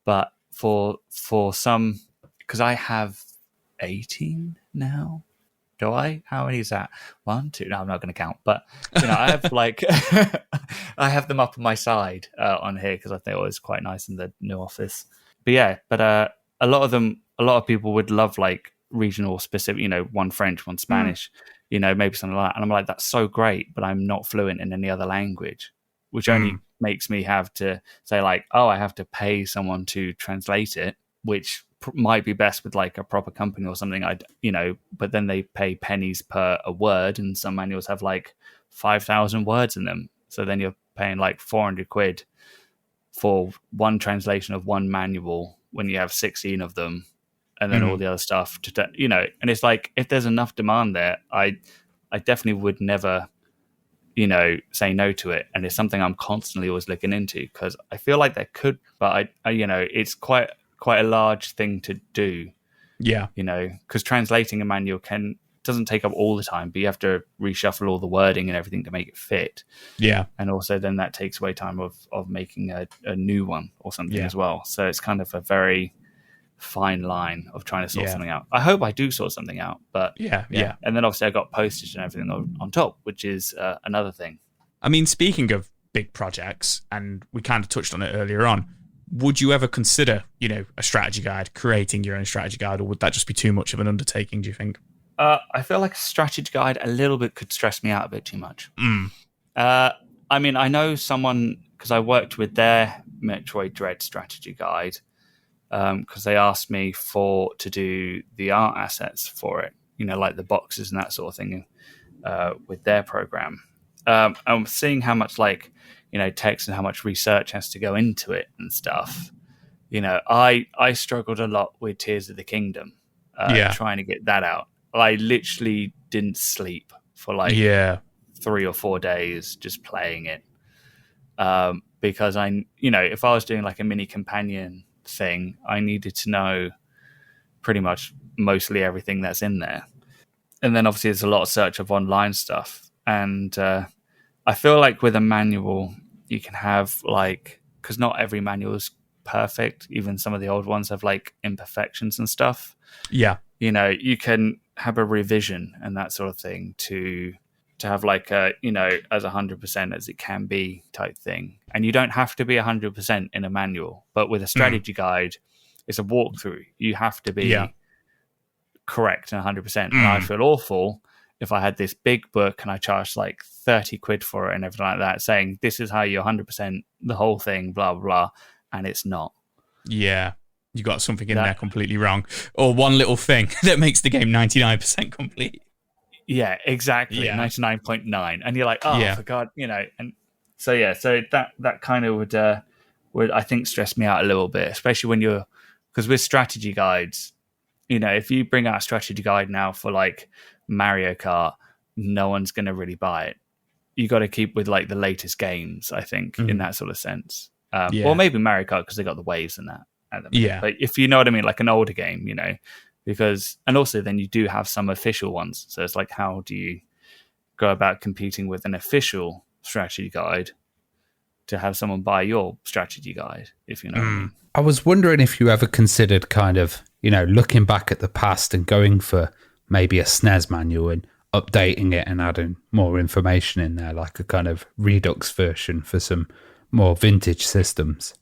But for some, because I have 18 now, do I? How many is that? 1, 2. No, I'm not going to count. But I have like I have them up on my side on here because I think it was quite nice in the new office. But yeah, a lot of people would love like regional specific. One French, one Spanish. Maybe something like that. And I'm like, that's so great, but I'm not fluent in any other language, which only makes me have to say like, oh, I have to pay someone to translate it, which might be best with like a proper company or something. But then they pay pennies per a word, and some manuals have like 5,000 words in them. So then you're paying like 400 quid for one translation of one manual when you have 16 of them. And then all the other stuff, and it's like, if there's enough demand there, I definitely would never, say no to it. And it's something I'm constantly always looking into because I feel like there could, but it's quite a large thing to do. Yeah. Because translating a manual doesn't take up all the time, but you have to reshuffle all the wording and everything to make it fit. Yeah. And also then that takes away time of making a new one or something as well. So it's kind of a very fine line of trying to sort something out. I hope I do sort something out, but yeah. And then obviously I got postage and everything on top, which is another thing. I mean, speaking of big projects, and we kind of touched on it earlier on, would you ever consider, a strategy guide, creating your own strategy guide, or would that just be too much of an undertaking, do you think? I feel like a strategy guide a little bit could stress me out a bit too much. I mean, I know someone, because I worked with their Metroid Dread strategy guide, because they asked me to do the art assets for it, like the boxes and that sort of thing with their program. I'm seeing how much text and how much research has to go into it and stuff. I struggled a lot with Tears of the Kingdom, trying to get that out. I literally didn't sleep for 3 or 4 days just playing it. Because if I was doing like a mini companion thing, I needed to know pretty much mostly everything that's in there. And then obviously there's a lot of search of online stuff. And I feel like with a manual, you can have because not every manual is perfect. Even some of the old ones have like imperfections and stuff. Yeah. You can have a revision and that sort of thing to have like a, as 100% as it can be type thing. And you don't have to be 100% in a manual, but with a strategy guide, it's a walkthrough. You have to be correct and 100%. And I'd feel awful if I had this big book and I charged like 30 quid for it and everything like that, saying this is how you're 100% the whole thing, blah, blah, blah. And it's not. Yeah. You got something in there completely wrong. Or one little thing that makes the game 99% complete. Yeah, exactly. 99.9. And you're like, oh, for God, and so that kind of would I think stress me out a little bit, especially because with strategy guides, if you bring out a strategy guide now for like Mario Kart, no one's going to really buy it. You got to keep with like the latest games, I think, in that sort of sense. Or maybe Mario Kart because they got the waves and that. But if you know what I mean, like an older game, because, and also then you do have some official ones. So it's like, how do you go about competing with an official strategy guide to have someone buy your strategy guide, if you know what I mean? I was wondering if you ever considered kind of, looking back at the past and going for maybe a SNES manual and updating it and adding more information in there, like a kind of Redux version for some more vintage systems.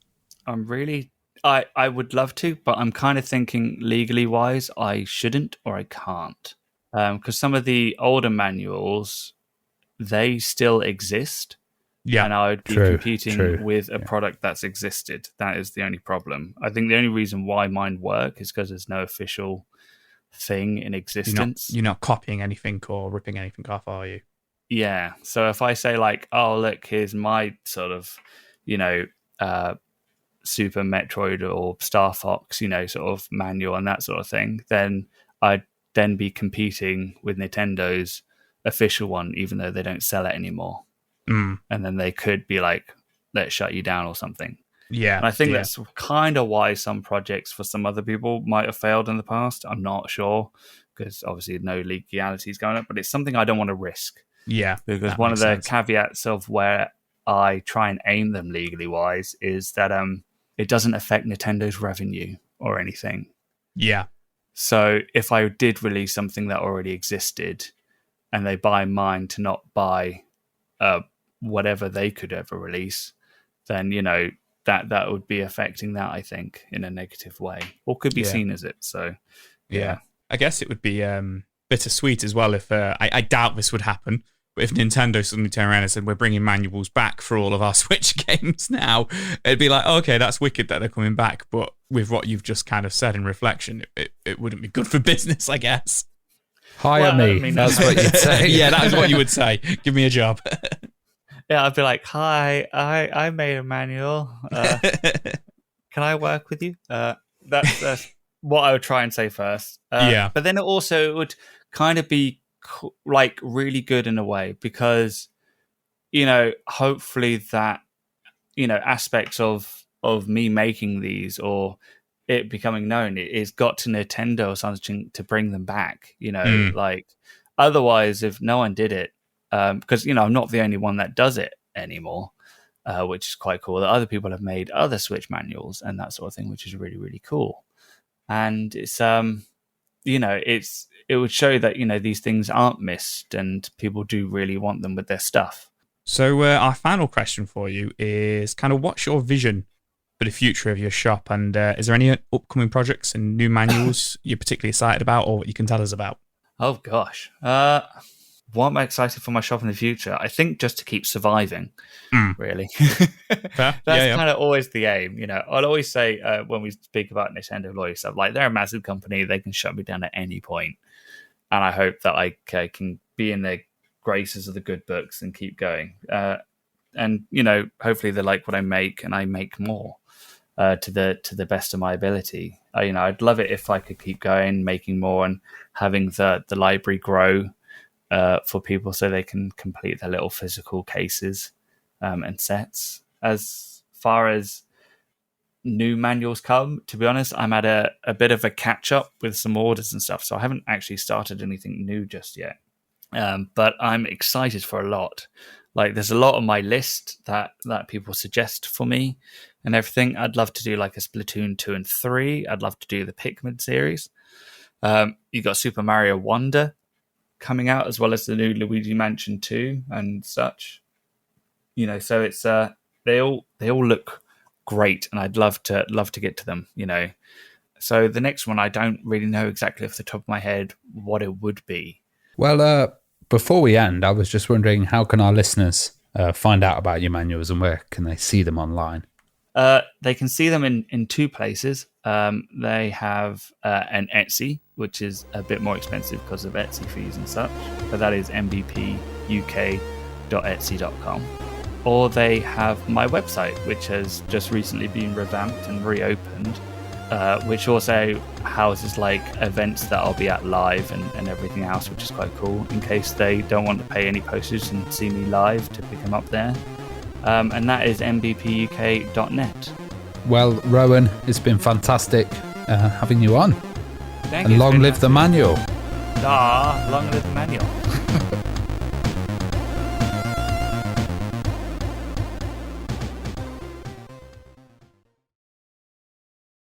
I would love to, but I'm kind of thinking legally wise, I shouldn't or I can't. Because some of the older manuals, they still exist. Yeah, and I would be competing with a product that's existed. That is the only problem. I think the only reason why mine work is because there's no official thing in existence. You're not copying anything or ripping anything off, are you? Yeah. So if I say like, oh, look, here's my sort of, Super Metroid or Star Fox, sort of manual and that sort of thing, then I'd then be competing with Nintendo's official one, even though they don't sell it anymore. And then they could be like, let's shut you down or something. Yeah. And I think that's kind of why some projects for some other people might have failed in the past. I'm not sure, because obviously no legalities going up, but it's something I don't want to risk. Yeah. Because one of the caveats of where I try and aim them legally wise is that it doesn't affect Nintendo's revenue or anything. Yeah. So if I did release something that already existed and they buy mine to not buy whatever they could ever release, then, that would be affecting that, I think, in a negative way, or could be seen as it. So, yeah. I guess it would be bittersweet as well if I doubt this would happen. But if Nintendo suddenly turned around and said, we're bringing manuals back for all of our Switch games now, it'd be like, okay, that's wicked that they're coming back. But with what you've just kind of said in reflection, it wouldn't be good for business, I guess. Hire me. That's what you'd say. Yeah, that is what you would say. Give me a job. Yeah, I'd be like, hi, I made a manual. Can I work with you? That's what I would try and say first. But then it would kind of be like really good in a way, because hopefully that aspects of me making these or it becoming known, it's got to Nintendo or something to bring them back, like otherwise if no one did it, because I'm not the only one that does it anymore, which is quite cool, that other people have made other Switch manuals and that sort of thing, which is really, really cool. And it's it would show that these things aren't missed and people do really want them with their stuff. So our final question for you is kind of what's your vision for the future of your shop, and is there any upcoming projects and new manuals you're particularly excited about or what you can tell us about? Oh gosh, what am I excited for my shop in the future? I think just to keep surviving, really. That's kind of always the aim. I'll always say when we speak about Nintendo lawyer stuff, like they're a massive company, they can shut me down at any point. And I hope that I can be in their graces of the good books and keep going. And hopefully they like what I make and I make more to the best of my ability. I'd love it if I could keep going, making more, and having the library grow for people so they can complete their little physical cases and sets. As far as new manuals come, to be honest, I'm at a bit of a catch up with some orders and stuff, so I haven't actually started anything new just yet. But I'm excited for a lot. Like there's a lot on my list that people suggest for me and everything. I'd love to do like a Splatoon 2 and 3. I'd love to do the Pikmin series. You got Super Mario Wonder coming out, as well as the new Luigi Mansion 2 and such. So it's they all look great, and I'd love to get to them. So the next one, I don't really know exactly off the top of my head what it would be. Well, before we end, I was just wondering, how can our listeners find out about your manuals, and where can they see them online? They can see them in two places. They have an Etsy, which is a bit more expensive because of Etsy fees and such, but that is mbpuk.etsy.com. Or they have my website, which has just recently been revamped and reopened, which also houses like events that I'll be at live and everything else, which is quite cool, in case they don't want to pay any postage and see me live to pick them up there. And that is mbpuk.net. Well, Rowan, it's been fantastic having you on. Thank and you. Long live the manual. Long live the manual.